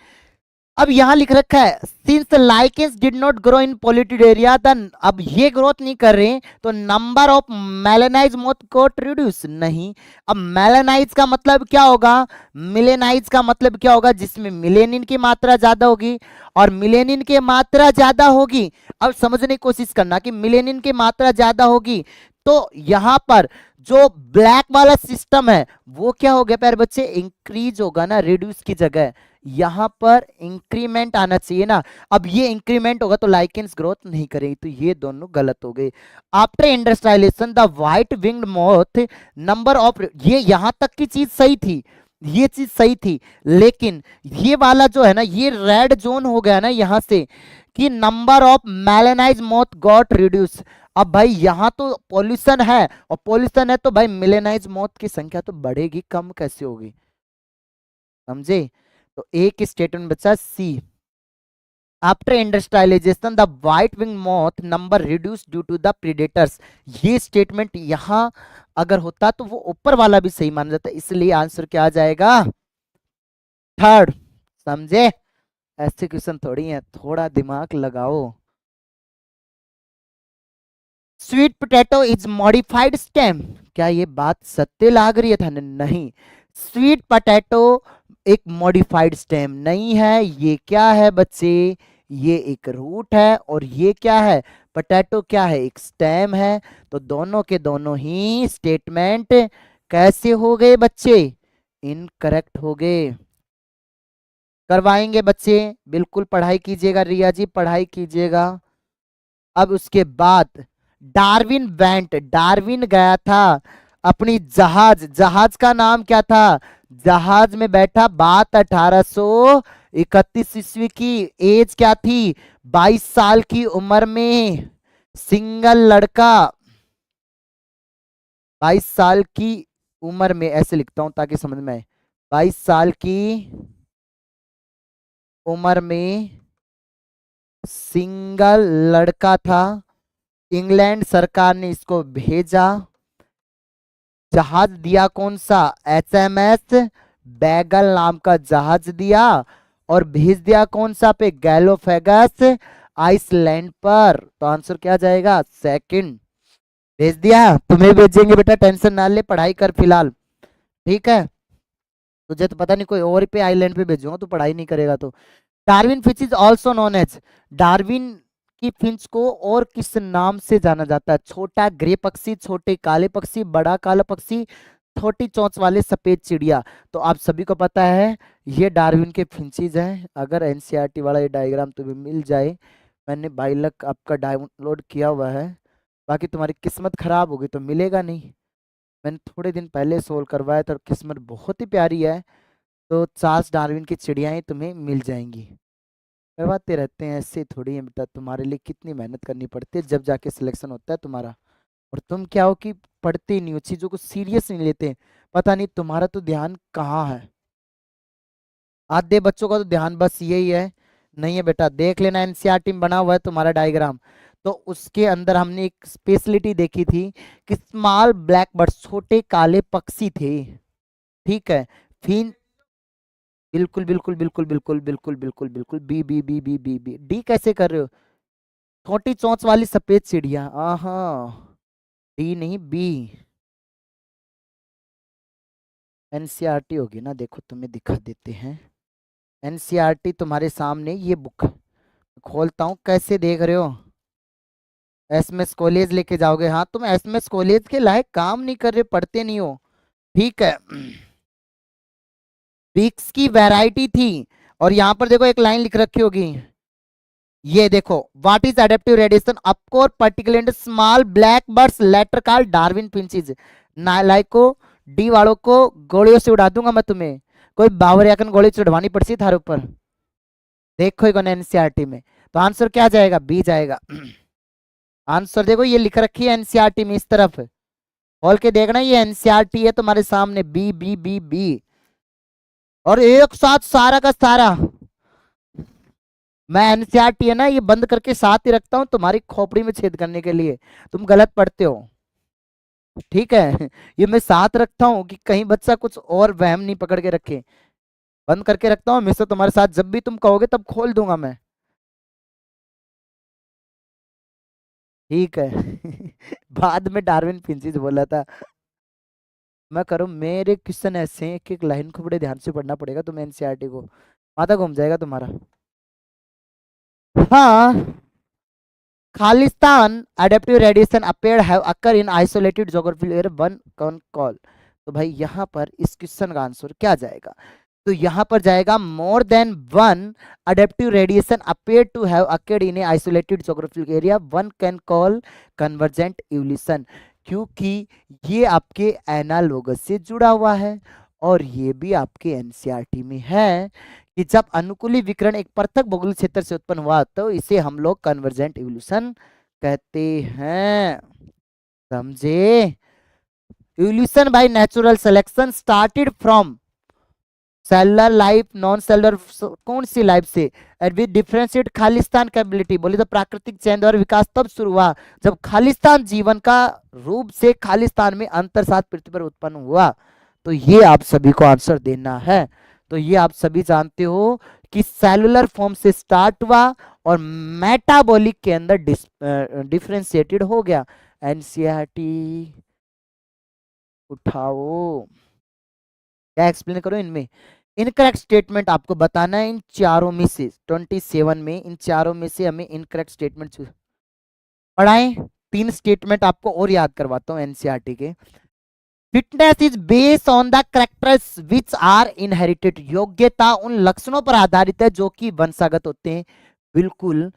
अब यहां लिख रखा है since lichens did not grow in polluted area, अब ये ग्रोथ नहीं कर रहे तो नंबर ऑफ मेलेनाइज मोथ को रिड्यूस नहीं। अब मेलेनाइज का मतलब क्या होगा, मिलेनाइज का मतलब क्या होगा, जिसमें मिलेनिन की मात्रा ज्यादा होगी, और मिलेनिन की मात्रा ज्यादा होगी। अब समझने की कोशिश करना कि मिलेनिन की मात्रा ज्यादा होगी तो यहां पर जो ब्लैक वाला सिस्टम है वो क्या हो गया प्यारे बच्चे, इंक्रीज होगा ना, रिड्यूस की जगह यहां पर इंक्रीमेंट आना चाहिए ना। अब ये इंक्रीमेंट होगा तो लाइकेंस ग्रोथ नहीं करेगी, तो ये दोनों गलत हो गए। After industrialisation the white winged moth number of, ये यहां तक की चीज सही थी, ये चीज सही थी, लेकिन ये वाला जो है ना, ये रेड जोन हो गया ना यहां से कि number of melanised moth got reduce. अब भाई यहां तो पॉल्यूशन है, और पॉल्यूशन है तो भाई मिलेनाइज मोथ की संख्या तो बढ़ेगी, कम कैसे होगी, समझे। तो एक स्टेटमेंट बचा C, after industrialisation the white wing moth number reduce due to the predators. ये स्टेटमेंट यहां अगर होता तो वो ऊपर वाला भी सही माना जाता, इसलिए आंसर क्या आ जाएगा, थर्ड। समझे, ऐसे क्वेश्चन थोड़ी है, थोड़ा दिमाग लगाओ। Sweet potato is modified stem, क्या ये बात सत्य लाग रही है था, नहीं। स्वीट पोटैटो एक मॉडिफाइड स्टेम नहीं है, ये क्या है बच्चे, ये एक रूट है, और ये क्या है, पोटैटो क्या है, एक स्टेम है। तो दोनों के दोनों ही स्टेटमेंट कैसे हो गए बच्चे, इनकरेक्ट हो गए। करवाएंगे बच्चे, बिल्कुल पढ़ाई कीजिएगा, रिया जी पढ़ाई कीजिएगा। अब उसके बाद डार्विन वेंट, डार्विन गया था अपनी जहाज, जहाज का नाम क्या था, जहाज में बैठा, बात 1831 ईस्वी की। एज क्या थी? 22 साल की उम्र में। सिंगल लड़का, 22 साल की उम्र में, ऐसे लिखता हूं ताकि समझ में आए। 22 साल की उम्र में सिंगल लड़का था। इंग्लैंड सरकार ने इसको भेजा। जहाज दिया कौन सा? HMS बैगल नाम का जहाज दिया। और भेज दिया कौन सा पे? गैलोफेगस आइसलैंड पर। तो आंसर क्या जाएगा? सेकंड। भेज दिया, तुम्हें भेजेंगे बेटा, टेंशन ना ले, पढ़ाई कर फिलहाल। ठीक है, तुझे तो पता नहीं, कोई और पे आइलैंड पे भेजूंगा, तो पढ़ाई नहीं करेगा तो। Darwin fish is also known as, Darwin की फिंच को और किस नाम से जाना जाता है? छोटा ग्रे पक्षी, छोटे काले पक्षी, बड़ा काला पक्षी, छोटी चोंच वाले सफेद चिड़िया। तो आप सभी को पता है ये डार्विन के फिंचीज हैं। अगर एनसीईआरटी वाला ये डायग्राम तुम्हें मिल जाए, मैंने बाई लक आपका डाउनलोड किया हुआ है, बाकी तुम्हारी किस्मत खराब होगी तो मिलेगा नहीं। मैंने थोड़े दिन पहले सोल्व करवाया था, किस्मत बहुत ही प्यारी है। तो चार्ल्स डार्विन की चिड़ियाएं तुम्हें मिल जाएंगी। करवाते रहते हैं, ऐसे थोड़ी है बेटा, तुम्हारे लिए कितनी मेहनत करनी पड़ती है जब जाके सिलेक्शन होता है तुम्हारा। और तुम क्या हो कि पढ़ते ही नहीं हो, चीजों को सीरियस नहीं लेते। पता नहीं तुम्हारा तो ध्यान कहाँ है। आधे बच्चों का तो ध्यान बस यही है। नहीं है बेटा, देख लेना, एनसीईआरटी में बना हुआ है तुम्हारा डायग्राम। तो उसके अंदर हमने एक स्पेशलिटी देखी थी कि स्मॉल ब्लैक बर्ड, छोटे काले पक्षी थे। ठीक है, फिर बिल्कुल बिल्कुल बिल्कुल बिल्कुल बिल्कुल बिल्कुल बिल्कुल, B B B B B B, D कैसे कर रहे हो? छोटी चोंच वाली सफेद चिड़िया, हाँ, डी नहीं बी। एनसीईआरटी होगी ना, देखो तुम्हें दिखा देते हैं। एनसीईआरटी तुम्हारे सामने ये बुक खोलता हूँ, कैसे देख रहे हो? एसएमएस कॉलेज लेके जाओगे? हाँ, तुम एसएमएस कॉलेज के लायक काम नहीं कर रहे, पढ़ते नहीं हो। ठीक है, बिक्स की वैरायटी थी। और यहाँ पर देखो एक लाइन लिख रखी होगी, ये देखो, व्हाट इज एडेप्टिव रेडिएशन अपकोर particular small black birds later call Darwin finches. नालायक को, डी वालों को गोलियों से उड़ा दूंगा मैं तुम्हें। कोई बावर याकन गोली चढ़वानी पड़ती थारे ऊपर। देखो एनसीईआरटी में। तो आंसर क्या जाएगा? बी जाएगा। आंसर देखो ये लिख रखी है एनसीईआरटी में, इस तरफ खोल के देखना, ये एनसीईआरटी है तुम्हारे सामने, बी बी बी बी। और एक साथ सारा का सारा, मैं एनसीईआरटी है ना ये बंद करके साथ ही रखता हूँ तुम्हारी खोपड़ी में छेद करने के लिए। तुम गलत पढ़ते हो। ठीक है, ये मैं साथ रखता हूँ कि कहीं बच्चा कुछ और वहम नहीं पकड़ के रखे। बंद करके रखता हूँ हमेशा तुम्हारे साथ, जब भी तुम कहोगे तब खोल दूंगा मैं। ठीक है। बाद में डार्विन फिंचीज बोला था। मैं करूँ, मेरे क्वेश्चन ऐसे हैं, एक एक लाइन को बड़े ध्यान से पढ़ना पड़ेगा तुम्हें एनसीईआरटी को, माथा घूम जाएगा तुम्हारा। हाँ, Khalistan adaptive radiation appeared have occur in isolated geographical area one can call। तो भाई यहाँ पर इस क्वेश्चन का आंसर क्या जाएगा? तो यहाँ पर जाएगा more than one adaptive radiation appear to have occurred in a isolated geographical area one can call convergent evolution। क्योंकि ये आपके एनालोगस से जुड़ा हुआ है और ये भी आपके एनसीईआरटी में है कि जब अनुकूली विकिरण एक पृथक भौगोलिक क्षेत्र से उत्पन्न हुआ तो इसे हम लोग कन्वर्जेंट इवोल्यूशन कहते हैं। समझे? Evolution by natural selection started from cellular life, non cellular कौन सी लाइफ से? And with differentiate Khalistan capability, बोले तो प्राकृतिक चयन और विकास तब शुरू हुआ जब खालिस्तान जीवन का रूप से खालिस्तान में अंतर साथ पृथ्वी पर उत्पन्न हुआ। तो ये आप सभी को आंसर देना है। तो ये आप सभी जानते हो कि सेलुलर फॉर्म से स्टार्ट हुआ और मेटाबॉलिक के अंदर डिफरेंशिएटेड हो गया। एनसीईआरटी उठाओ, क्या एक्सप्लेन करो इनमें। इनकरेक्ट स्टेटमेंट आपको बताना है इन चारों में से, 27 में इन चारों में से हमें इनकरेक्ट स्टेटमेंट पढ़ाएं। 3 स्टेटमेंट आपको और याद करवाता हूं एनसीईआरटी के। Fitness is based on the characters which are inherited, योग्यता उन लक्षणों पर आधारित है जो कि वंशागत होते हैं। बिल्कुल।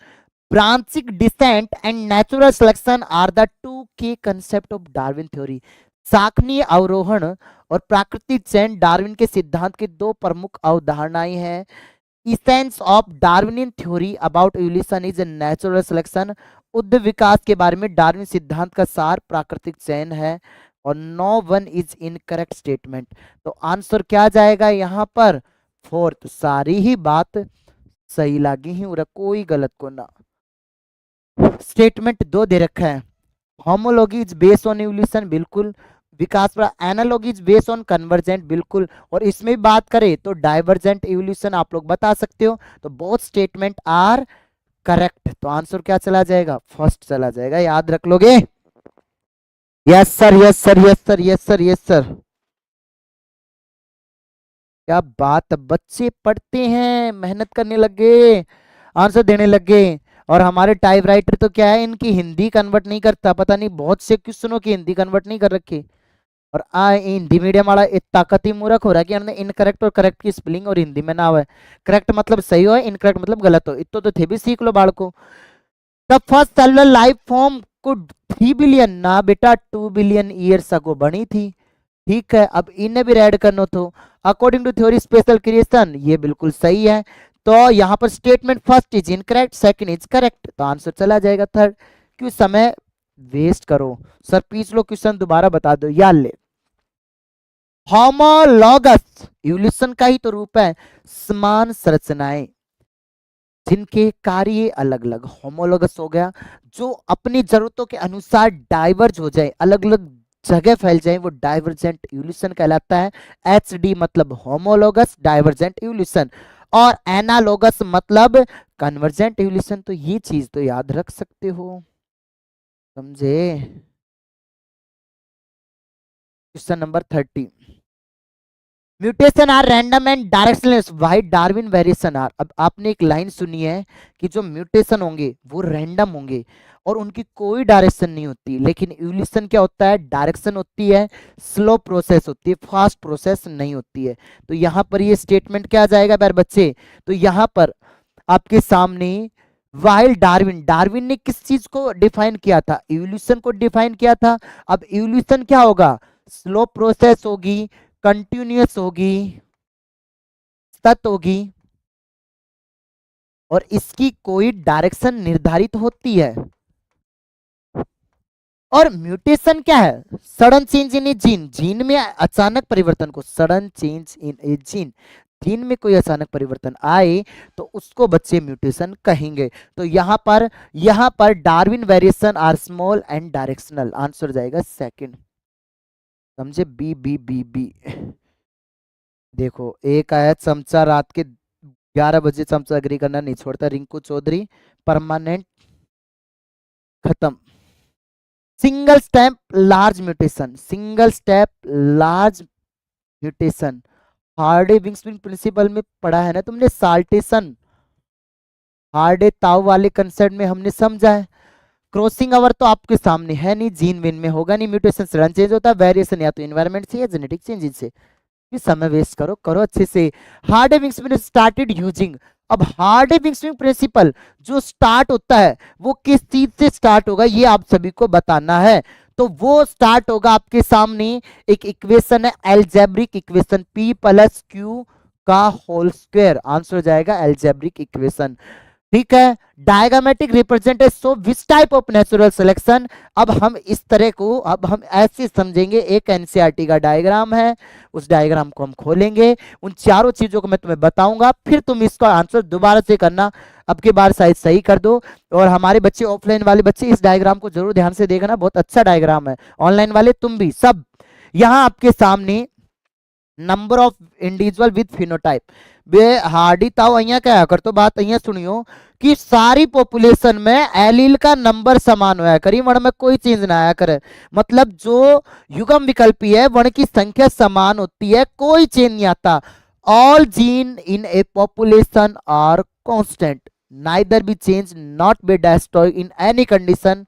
Branching descent and natural selection are the 2 की कंसेप्ट ऑफ डार्विन थ्योरी। शाखनीय अवरोहण और प्राकृतिक चयन डार्विन के सिद्धांत की दो प्रमुख अवधारणाएं हैं। Essence of Darwinian theory about evolution is natural selection. उद्ध विकास के बारे में डार्विन सिद्धांत का सार प्राकृतिक चयन है। और no one is incorrect statement. तो आंसर क्या जाएगा यहाँ पर? फोर्थ। सारी ही बात सही लगी ही उरा, कोई गलत को ना। स्टेटमेंट दो दे रखा है। Homology is based on evolution, बिल्कुल। विकास पर analogy is based on convergent, बिल्कुल। और इसमें भी बात करें तो डाइवर्जेंट इवोल्यूशन आप लोग बता सकते हो। तो बोथ स्टेटमेंट आर करेक्ट। तो आंसर क्या चला जाएगा? फर्स्ट चला जाएगा, याद रख लोगे? Yes sir, yes sir, yes sir, yes sir, yes sir. क्या बात, बच्चे पढ़ते हैं, मेहनत करने लग गए, आंसर देने लग गए। और हमारे टाइप राइटर तो क्या है, इनकी हिंदी कन्वर्ट नहीं करता, पता नहीं बहुत से क्वेश्चनों की हिंदी कन्वर्ट नहीं कर रखी। और हिंदी मीडियम वाला ताकत ही मूर्ख हो रहा है कि हमने इनकरेक्ट और करेक्ट की स्पेलिंग और हिंदी में ना हो। करेक्ट मतलब सही हो, इनकरेक्ट मतलब गलत हो। इतो तो थे भी सीख लो बाड़को। The first cellular life form could 3 billion ना बेटा 2 बिलियन ईयर्स अगो बनी थी। ठीक है, अब इन्हें भी ऐड करना तो according to theory special creation, ये बिल्कुल सही है। तो यहाँ पर statement first is incorrect, second is correct. तो आंसर चला जाएगा थर्ड। क्यों समय वेस्ट करो सर, पिछलो क्वेश्चन दोबारा बता दो, याद ले। होमोलॉगस इवोल्यूशन का ही तो रूप है। समान संरचनाएं जिनके कार्य अलग अलग, होमोलॉगस हो गया। जो अपनी जरूरतों के अनुसार डाइवर्ज हो जाए, अलग अलग जगह फैल जाए, वो डाइवर्जेंट इवोल्यूशन कहलाता है। एच डी मतलब होमोलॉगस डाइवर्जेंट इवोल्यूशन, और एनालॉगस मतलब कन्वर्जेंट इवोल्यूशन। तो ये चीज तो याद रख सकते हो, समझे? Question number 30। Mutation are random and directionless, why Darwin variation are. अब आपने एक लाइन सुनी है कि जो म्यूटेशन होंगे वो रैंडम होंगे और उनकी कोई डायरेक्शन नहीं होती, लेकिन इवोल्यूशन क्या होता है? डायरेक्शन होती है, स्लो प्रोसेस होती है, फास्ट प्रोसेस नहीं होती है। तो यहाँ पर ये स्टेटमेंट क्या आ जाएगा प्यारे बच्चे? तो यहाँ पर आपके सामने वाइल डार्विन, डार्विन ने किस चीज को डिफाइन किया था? इवोल्यूशन को डिफाइन किया था। अब इवोल्यूशन क्या होगा? स्लो प्रोसेस होगी, कंटिन्यूअस होगी, सतत होगी, और इसकी कोई डायरेक्शन निर्धारित होती है। और म्यूटेशन क्या है? Sudden change in A gene, gene में अचानक परिवर्तन को sudden change in A gene, gene में कोई अचानक परिवर्तन आए तो उसको बच्चे म्यूटेशन कहेंगे। तो यहां पर Darwin variation are small and directional. Answer जाएगा सेकंड, समझे? B B B B. देखो एक आया चमचा, रात के 11 बजे चमचा अग्री करना नहीं छोड़ता, रिंकू चौधरी, परमानेंट खत्म। Single step large mutation, single step large mutation Hardy विंगस्पैन प्रिंसिपल में पढ़ा है ना तुमने, साल्टेशन। हार्डे ताऊ वाले कंसेप्ट में हमने समझा है। क्रॉसिंग ओवर तो आपके सामने है नहीं, जीन विन में होगा नहीं। म्यूटेशन सडन चेंज होता है, वेरिएशन या तो एनवायरनमेंट से या जेनेटिक चेंजेस से। समय वेस्ट करो, करो अच्छे से। Hardy wingspan started using. अब हार्डे विंगस्पैन प्रिंसिपल जो स्टार्ट होता है वो किस चीज से स्टार्ट होगा, ये आप सभी को बताना है। तो वो स्टार्ट होगा आपके सामने, एक इक्वेशन है एल्जेब्रिक इक्वेशन, P + Q का होल स्क्वायर। आंसर हो जाएगा एल्जेब्रिक इक्वेशन। ठीक है, diagrammatic represent so which type of natural selection. अब हम इस तरह को, अब हम ऐसे समझेंगे, एक एनसीईआरटी का डायग्राम है, उस डायग्राम को हम खोलेंगे, उन चारों चीजों को मैं तुम्हें बताऊंगा, फिर तुम इसका आंसर दोबारा से करना। अब की बार शायद सही कर दो। और हमारे बच्चे, ऑफलाइन वाले बच्चे, इस डायग्राम को जरूर ध्यान से देखना, बहुत अच्छा डायग्राम है। ऑनलाइन वाले तुम भी सब, यहाँ आपके सामने number of individual with phenotype. बे हार्डी ताऊ અહીંયા क्या कर, तो बात અહીંયા सुनियो कि सारी पॉपुलेशन में एलील का नंबर समान होया करी, वण में कोई चेंज ना आया करे। मतलब जो युग्म विकल्पी है वण की संख्या समान होती है, कोई चेंज नहीं आता। All gene in a population are constant, neither be change, not be destroyed in any condition.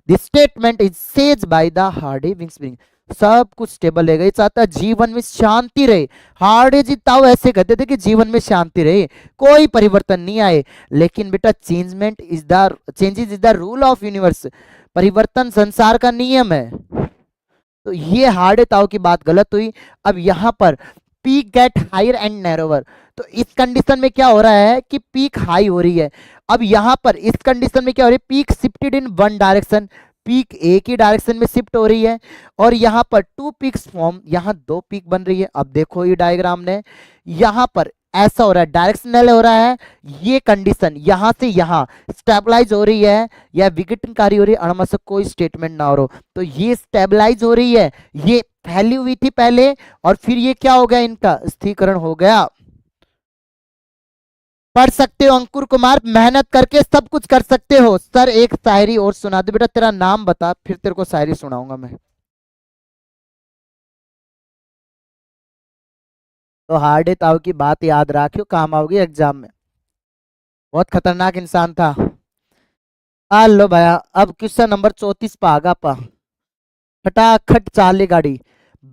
This statement is says by the Hardy विंगस्पैन। सब कुछ स्टेबल रहेगा, ये चाहता है जीवन में शांति रहे। हार्डे जी ताऊ ऐसे कहते थे कि जीवन में शांति रहे, कोई परिवर्तन नहीं आए। लेकिन बेटा changes is the rule of universe, परिवर्तन संसार का नियम है। तो ये हार्ड ताऊ की बात गलत हुई। अब यहां पर peak get higher and narrower, तो इस कंडीशन में क्या हो रहा है कि पीक हाई हो रही है। अब यहां पर इस कंडीशन में क्या हो रही है, peak shifted in one direction, peak एक ही डायरेक्शन में शिफ्ट हो रही है। और यहां पर टू पीक्स फॉर्म, यहां दो पीक बन रही है। अब देखो ये डायग्राम ने, यहां पर ऐसा हो रहा है, डायरेक्शनल हो रहा है। ये कंडीशन यहां से यहां स्टेबलाइज हो रही है या विघटनकारी हो रही है, अणमा से कोई स्टेटमेंट ना हो। तो ये स्टेबलाइज हो रही है, ये फैली हुई थी पहले, और फिर ये क्या हो गया, इनका स्थिरीकरण हो गया। पढ़ सकते हो अंकुर कुमार, मेहनत करके सब कुछ कर सकते हो। सर एक शायरी और सुना दो बेटा, तेरा नाम बता फिर तेरे को शायरी सुनाऊंगा मैं। तो हार्डे ताऊ की बात याद रखियो, काम आओगी एग्जाम में। बहुत खतरनाक इंसान था। आ लो भैया, अब क्वेश्चन नंबर 34 पे आगा पा, फटाखट चाले गाड़ी।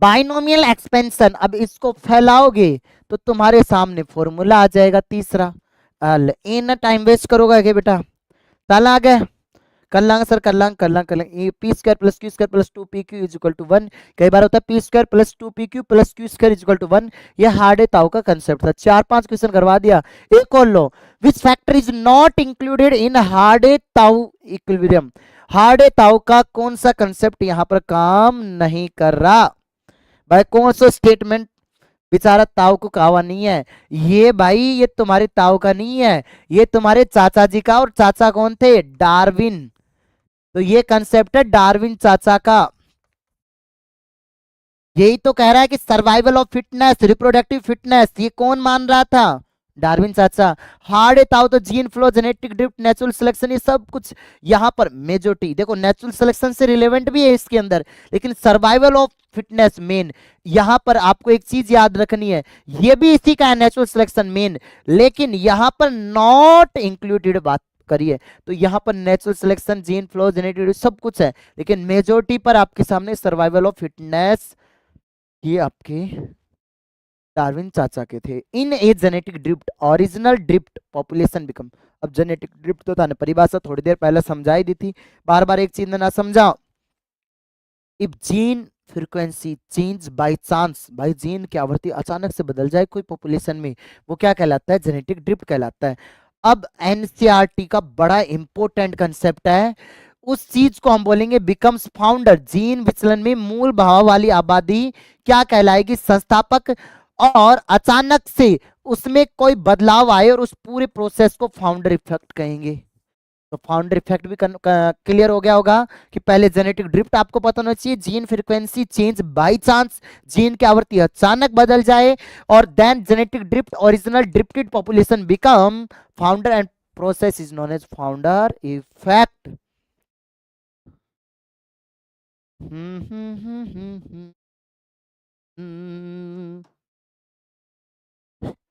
बाइनोमियल एक्सपेंशन, अब इसको फैलाओगे तो तुम्हारे सामने फॉर्मूला आ जाएगा तीसरा। अल इन टाइम वेस्ट करोगे क्या बेटा, ताला आ गया। कर लांगे सर, कर लांगे P square plus Q square plus two P Q is equal to one. कई बार होता है P square plus two P Q plus Q square is equal to one. ये हार्डे ताऊ का कंसेप्ट था। चार पांच क्वेश्चन करवा दिया। एक और लो, which factor is not included in Hardy ताऊ इक्विलिब्रियम। हार्डे ताऊ का कौन सा कंसेप्ट यहां पर काम नहीं कर रहा भाई, कौन सा स्टेटमेंट। बेचारा ताऊ को कावा नहीं है ये भाई, ये तुम्हारे ताऊ का नहीं है, ये तुम्हारे चाचा जी का। और चाचा कौन थे, डार्विन। तो ये कंसेप्ट है डार्विन चाचा का। यही तो कह रहा है कि survival of fitness, reproductive fitness, ये कौन मान रहा था, डार्विन चाचा। हार्ड ताऊ तो gene flow, genetic drift, natural selection, ये सब कुछ यहाँ पर मेजोरिटी देखो नेचुरल सिलेक्शन से रिलेवेंट भी है इसके अंदर, लेकिन सर्वाइवल ऑफ फिटनेस मेन। यहां पर आपको एक चीज याद रखनी है, ये भी इसी का है नेचुरल सिलेक्शन मेन, लेकिन यहां पर नॉट इंक्लूडेड बात करिए। तो यहां पर natural selection, gene flow, genetic सब कुछ है, लेकिन मेजोरिटी पर आपके सामने सर्वाइवल ऑफ फिटनेस, ये आपके डार्विन चाचा के थे। In a genetic drift original drift population become. अब जेनेटिक ड्रिफ्ट तो था ना, परिभाषा थोड़ी देर पहले समझाई दी थी, बार बार एक चीज ना समझा। If gene frequency change by chance, भाई जीन की आवृत्ति अचानक से बदल जाए कोई पॉपुलेशन में, वो क्या कहलाता है, जेनेटिक ड्रिफ्ट कहलाता है। अब एनसीईआरटी का बड़ा इंपॉर्टेंट कंसेप्ट है, उस चीज को हम बोलेंगे बिकम्स फाउंडर। जीन विचलन में मूल भाव वाली आबादी क्या कहलाएगी, संस्थापक। और अचानक से उसमें कोई बदलाव आए और उस पूरे प्रोसेस को फाउंडर इफेक्ट कहेंगे। तो फाउंडर इफेक्ट भी क्लियर हो गया होगा कि पहले जेनेटिक ड्रिफ्ट आपको पता होना चाहिए, gene frequency change by chance, gene की आवृत्ति अचानक बदल जाए, और then genetic drift original drifted population become founder, and process is known as founder effect.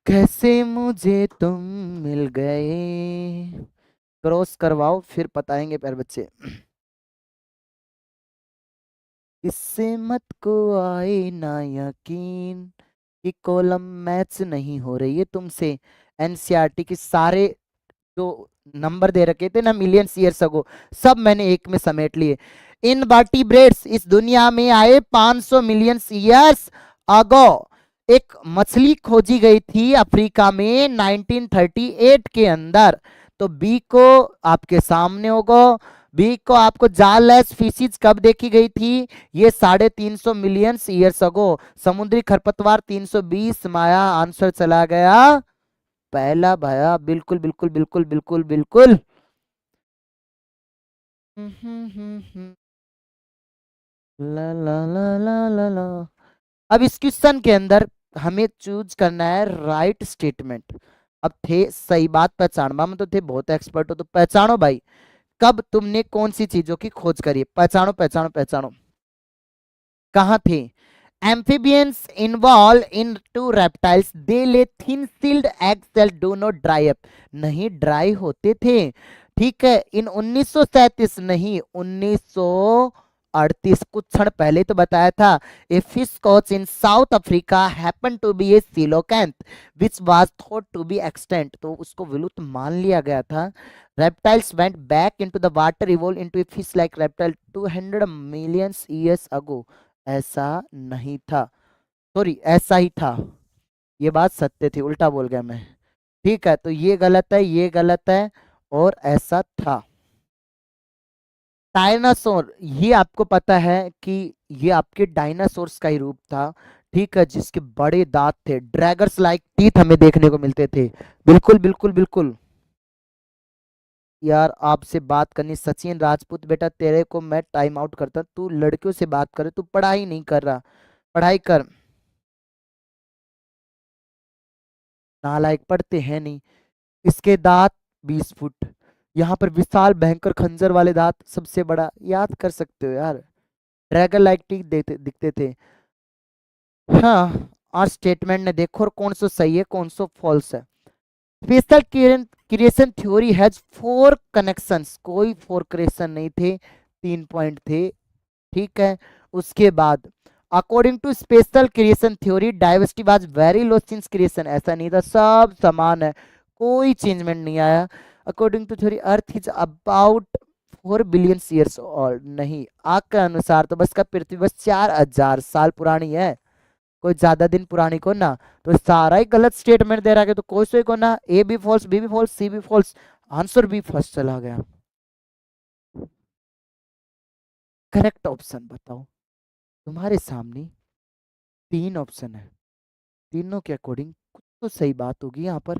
कैसे मुझे तुम मिल गए, क्रॉस करवाओ फिर बताएंगे प्यारे बच्चे। इससे मत को आए ना यकीन कि कॉलम मैच नहीं हो रही है तुमसे। एनसीईआरटी के सारे जो नंबर दे रखे थे ना मिलियंस ईयर्स अगो, सब मैंने एक में समेट लिए। इनवर्टिब्रेट्स इस दुनिया में आए 500 मिलियन ईयर्स अगो। एक मछली खोजी गई थी अफ्रीका में 1938 के अंदर। तो बी को आपके सामने होगा, बी को आपको जाललेस फिशिज कब देखी गई थी, ये 350 मिलियन ईयर्स अगो। समुद्री खरपतवार 320, माया आंसर चला गया पहला भया, बिल्कुल बिल्कुल बिल्कुल बिल्कुल बिल्कुल। ला ला ला ला ला ला। अब इस क्वेश्चन के अंदर हमें चूज करना है राइट स्टेटमेंट। अब थे सही बात पहचान, हम तो थे बहुत एक्सपर्ट हो, तो पहचानो भाई कब तुमने कौन सी चीजों की खोज करी, पहचानो पहचानो पहचानो। कहाँ थे, amphibians involve in to reptiles they lay thin sealed egg shell do not dry up, नहीं ड्राई होते थे। ठीक है, इन 1937 नहीं 1938, कुछ क्षण पहले तो बताया था। A fish caught in South Africa happen to be a coelacanth which was thought to be extinct, तो उसको विलुप्त मान लिया गया था। reptiles went back into the water, evolved into a fish like reptile 200 million years ago। ऐसा नहीं था, सॉरी ऐसा ही था, ये बात सत्य थी, उल्टा बोल गया मैं। ठीक है, तो ये गलत है, ये गलत है, और ऐसा था। डायनासोर, ये आपको पता है कि ये आपके डायनासोर्स का ही रूप था, ठीक है, जिसके बड़े दांत थे, ड्रैगर्स लाइक टीथ हमें देखने को मिलते थे। बिल्कुल बिल्कुल बिल्कुल। यार आपसे बात करनी, सचिन राजपूत बेटा तेरे को मैं टाइम आउट करता, तू लड़कियों से बात करे, तू पढ़ाई नहीं कर रहा, पढ़ाई कर। नालायक, पढ़ते हैं नहीं। इसके दांत 20 फुट, यहाँ पर विशाल भयंकर खंजर वाले दांत, सबसे बड़ा, याद कर सकते हो यार, ड्रैगन लाइक टीथ दिखते थे। हाँ, और स्टेटमेंट ने देखो और कौन सा सही है कौन सा फॉल्स है। Special creation theory has 4 connections, कोई 4 क्रिएशन नहीं थे, 3 पॉइंट थे, ठीक है। उसके बाद according to special creation theory diversity was very low since creation, ऐसा नहीं था, सब समान है, कोई चेंजमेंट नहीं आया। According to theory earth is about 4 billion years old, नहीं, आग के अनुसार तो बस का पृथ्वी बस 4000 साल पुरानी है, कोई ज्यादा दिन पुरानी को ना। तो सारा ही गलत स्टेटमेंट दे रहा है, तो कोई से को ना, ए भी फॉल्स, बी भी फॉल्स, सी भी फॉल्स, आंसर भी फर्स्ट चला गया। करेक्ट ऑप्शन बताओ, तुम्हारे सामने 3 ऑप्शन है, तीनों के अकॉर्डिंग कुछ तो सही बात होगी यहाँ पर,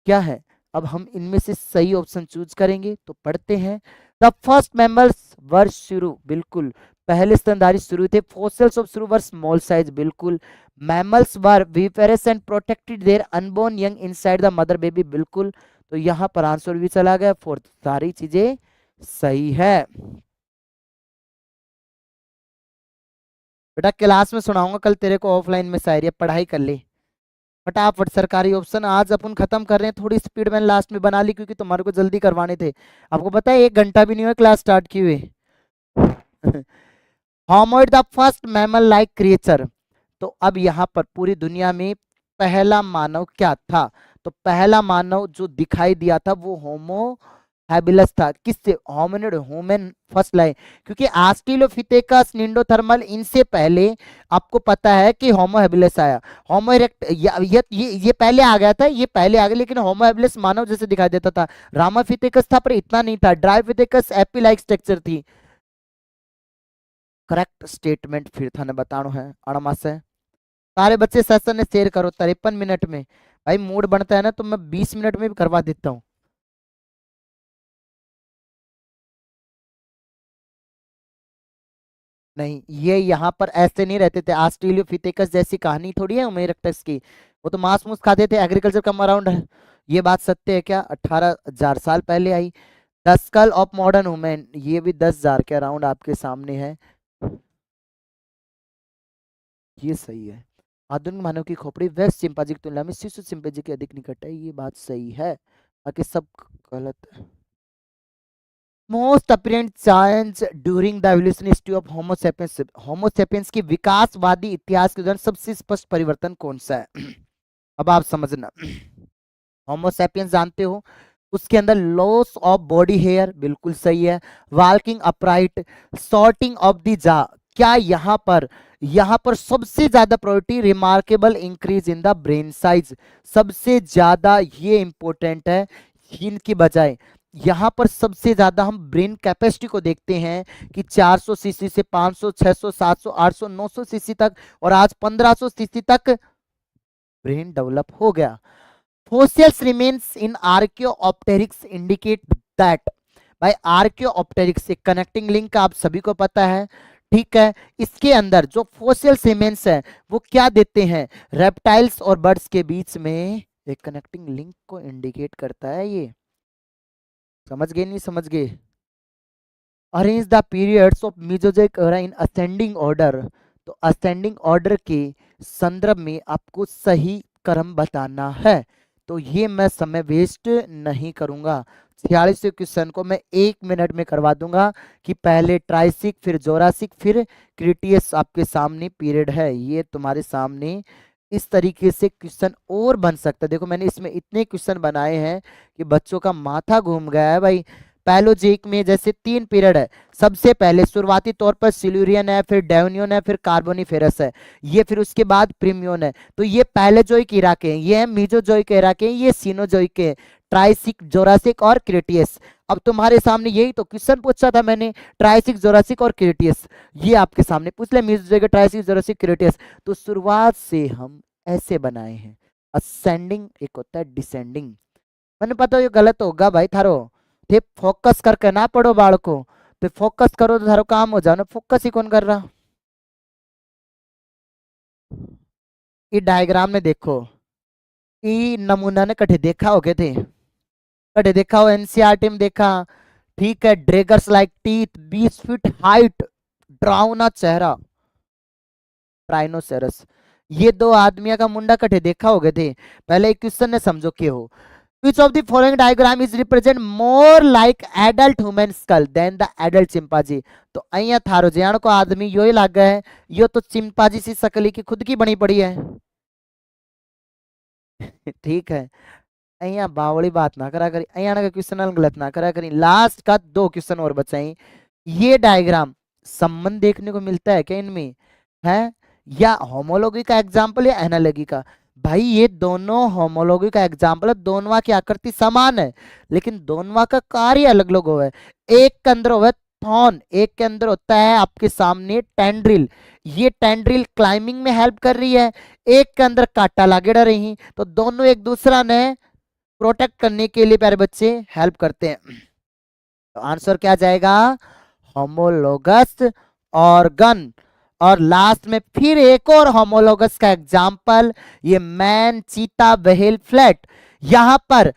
क्या है। अब हम इनमें से सही ऑप्शन चूज करेंगे, तो पढ़ते हैं। द फर्स्ट मैमल्स वर शुरू, बिल्कुल, पहले स्तनधारी शुरू थे। Fossils of shrew were small size, बिल्कुल। Mammals were viviparous and protected their unborn young inside the mother baby, बिल्कुल। तो यहाँ पर आंसर भी चला गया फोर्थ, सारी चीजें सही है। बेटा क्लास में सुनाऊंगा कल तेरे को ऑफलाइन में शायरी, पढ़ाई कर ले फटाफट। सरकारी ऑप्शन आज अपन खत्म कर रहे हैं, थोड़ी स्पीड मैंने लास्ट में बना ली क्योंकि तुम्हारे को जल्दी करवाने थे। आपको पता है 1 घंटा भी नहीं हुआ क्लास स्टार्ट की हुए। Hominid the first mammal like creature, तो अब यहाँ पर पूरी दुनिया में पहला मानव क्या था, तो पहला मानव जो दिखाई दिया था वो होमो हैबिलस था। किससे, होमिनिड, ह्यूमन फर्स्ट लाइन, क्योंकि आस्ट्रेलोपिथेकस निंडोथर्मल इनसे पहले आपको पता है कि होमो हैबिलस आया। होमो इरेक्ट ये पहले आ गया था, ये पहले आ गया, लेकिन होमो हैबिलस मानव जैसे दिखाई देता था। रामाफिथेकस था पर इतना नहीं था। ड्राइफिथेकस एपी लाइक स्ट्रक्चर थी। करेक्ट स्टेटमेंट फिर थाने बताना है अड़मास है। सारे बच्चे सेशन ने शेयर करो 53 मिनट में, भाई मूड बनता है ना तो मैं 20 मिनट में भी करवा देता हूँ। नहीं, ये यहाँ पर ऐसे नहीं रहते थे, ऑस्ट्रेलियोपिथेकस जैसी कहानी थोड़ी है उमेरक्टस की, वो तो मांस मूस खाते थे, एग्रीकल्चर कम अराउंड है। ये बात सत्य है क्या, 18,000 साल पहले आई। The skull of modern women, ये भी 10,000 के अराउंड आपके सामने है, ये सही है। आधुनिक मानव की खोपड़ी वेस्ट चिंपांजी की तुलना में शिशु चिंपांजी के अधिक निकट है, ये बात सही है, बाकी सब गलत है। Most apparent chance during the evolution history of homo sapiens, homo sapiens की विकासवादी इतिहास के दौरान सबसे स्पष्ट परिवर्तन कौन सा है। अब आप समझना, होमो सेपियंस जानते हो, उसके अंदर लॉस ऑफ बॉडी हेयर, बिल्कुल सही है। Walking upright, sorting of the जा, क्या यहाँ पर सबसे ज्यादा priority remarkable increase in the brain size, सबसे ज्यादा ये इंपॉर्टेंट है, इनकी बजाय यहाँ पर सबसे ज्यादा हम ब्रेन कैपेसिटी को देखते हैं कि 400 सीसी से 500, 600, 700, 800, 900 सीसी तक, और आज 1500 सीसी तक ब्रेन डेवलप हो गया। Fossils remains in Archaeopteryx indicate that, भाई आर्कियोप्टेरिक्स एक कनेक्टिंग लिंक आप सभी को पता है, ठीक है। इसके अंदर जो फोसिल्स रिमेन्स है वो क्या देते हैं, रेप्टाइल्स और बर्ड्स के बीच में एक कनेक्टिंग लिंक को इंडिकेट करता है। ये समझ गए नहीं समझ गए। Arrange the periods of Mesozoic era in ascending order, तो असेंडिंग ऑर्डर के संदर्भ में आपको सही क्रम बताना है, तो ये मैं समय वेस्ट नहीं करूंगा। 46 क्वेश्चन को मैं 1 मिनट में करवा दूंगा कि पहले ट्राइसिक फिर जोरासिक फिर क्रिटियस आपके सामने पीरियड है, ये तुम्हारे सामने इस तरीके से क्वेश्चन और बन सकता है। देखो मैंने इसमें इतने क्वेश्चन बनाए हैं कि बच्चों का माथा घूम गया है भाई। पैलोजिक में जैसे 3 पीरियड है, सबसे पहले शुरुआती तौर पर सिल्यूरियन है, फिर डेवनियन है, फिर कार्बोनिफेरस है, ये फिर उसके बाद प्रीमियन है। तो ये पैलेजोइक इरा के हैं, ये है मीजोजोइक इरा के हैं, ये सीनोजोइक के हैं, ट्राइसिक, जोरासिक और क्रेटियस। अब तुम्हारे सामने यही तो क्वेश्चन पूछा था मैंने, ट्राइसिक, जोरासिक और क्रेटियस, ये आपके सामने पूछ ले, मीजोजोइक, ट्राइसिक, जोरासिक, क्रेटियस। तो शुरुआत से हम ऐसे बनाए हैं, असेंडिंग, एक होता है डिसेंडिंग। मैंने पता ये गलत होगा भाई थारो, थे फोकस करके ना पढ़ो बालको, तो फोकस करो तो थारो काम हो जाओ ना, फोकस ही कौन कर रहा। ये डायग्राम में देखो, ये नमूना ने कठे देखा हो गए थे, कठे देखा हो, एनसीईआरटी में देखा, ठीक है। Draggers like teeth, 20 feet height, डरावना चेहरा, ट्राइनोसेरस। ये दो आदमियों का मुंडा कठे देखा हो गए थे। पहले एक क्वेश्चन ने समझो के हो, which of the following diagram is represent more like adult human skull than the adult chimpanzee। तो અહીંયા थारो ज्यान को आदमी यो ही लाग है, यो तो चिंपाजी सी शकली की खुद की बनी पड़ी है। ठीक है, અહીંયા बावड़ी बात ना करा करी, અહીંયા का क्वेश्चन गलत ना करा करी। लास्ट का 2 क्वेश्चन और बचाई। ये डायग्राम संबंध देखने को मिलता है क्या इनमें, है या होमोलॉजी का एग्जाम्पल या एनालॉजी का। भाई ये दोनों होमोलॉजी का एग्जाम्पल है, दोनों की आकृति समान है, लेकिन दोनों का कार्य अलग अलग हो है। एक के अंदर हो थॉर्न, एक के अंदर होता है आपके सामने टेंड्रिल, ये टेंड्रिल क्लाइंबिंग में हेल्प कर रही है, एक के अंदर कांटा लागेड़ा रही, तो दोनों एक दूसरा ने प्रोटेक्ट करने के लिए प्यारे बच्चे हेल्प करते हैं। तो आंसर क्या जाएगा, होमोलोगस ऑर्गन। और लास्ट में फिर एक और होमोलोगस का एग्जाम्पल, ये मैन, चीता, व्हेल, फ्लैट। यहां पर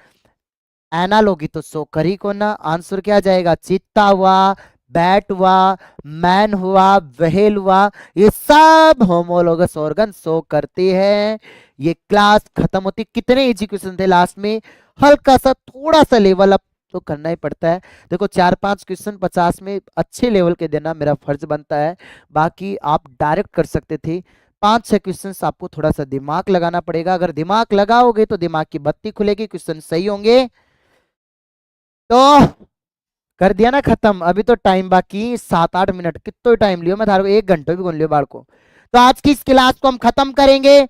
एनालॉजी तो शो करी को ना, आंसर क्या जाएगा, चीता हुआ, बैट हुआ, मैन हुआ, व्हेल हुआ, ये सब होमोलोगस ऑर्गन शो करते हैं। ये क्लास खत्म होती, कितने इजी क्वेश्चन थे लास्ट में, हल्का सा थोड़ा सा लेवल अप तो करना ही पड़ता है। देखो 4-5 क्वेश्चन 50 में अच्छे लेवल के देना मेरा फर्ज बनता है, बाकी आप डायरेक्ट कर सकते थे। 5-6 क्वेश्चन आपको थोड़ा सा दिमाग लगाना पड़ेगा, अगर दिमाग लगाओगे तो दिमाग की बत्ती खुलेगी, क्वेश्चन सही होंगे। तो कर दिया ना खत्म, अभी तो टाइम बाकी 7-8 मिनट, कितना टाइम लियो मैं थारे को, 1 घंटे भी गुन लियो बाढ़ को। तो आज की इस क्लास को हम खत्म करेंगे।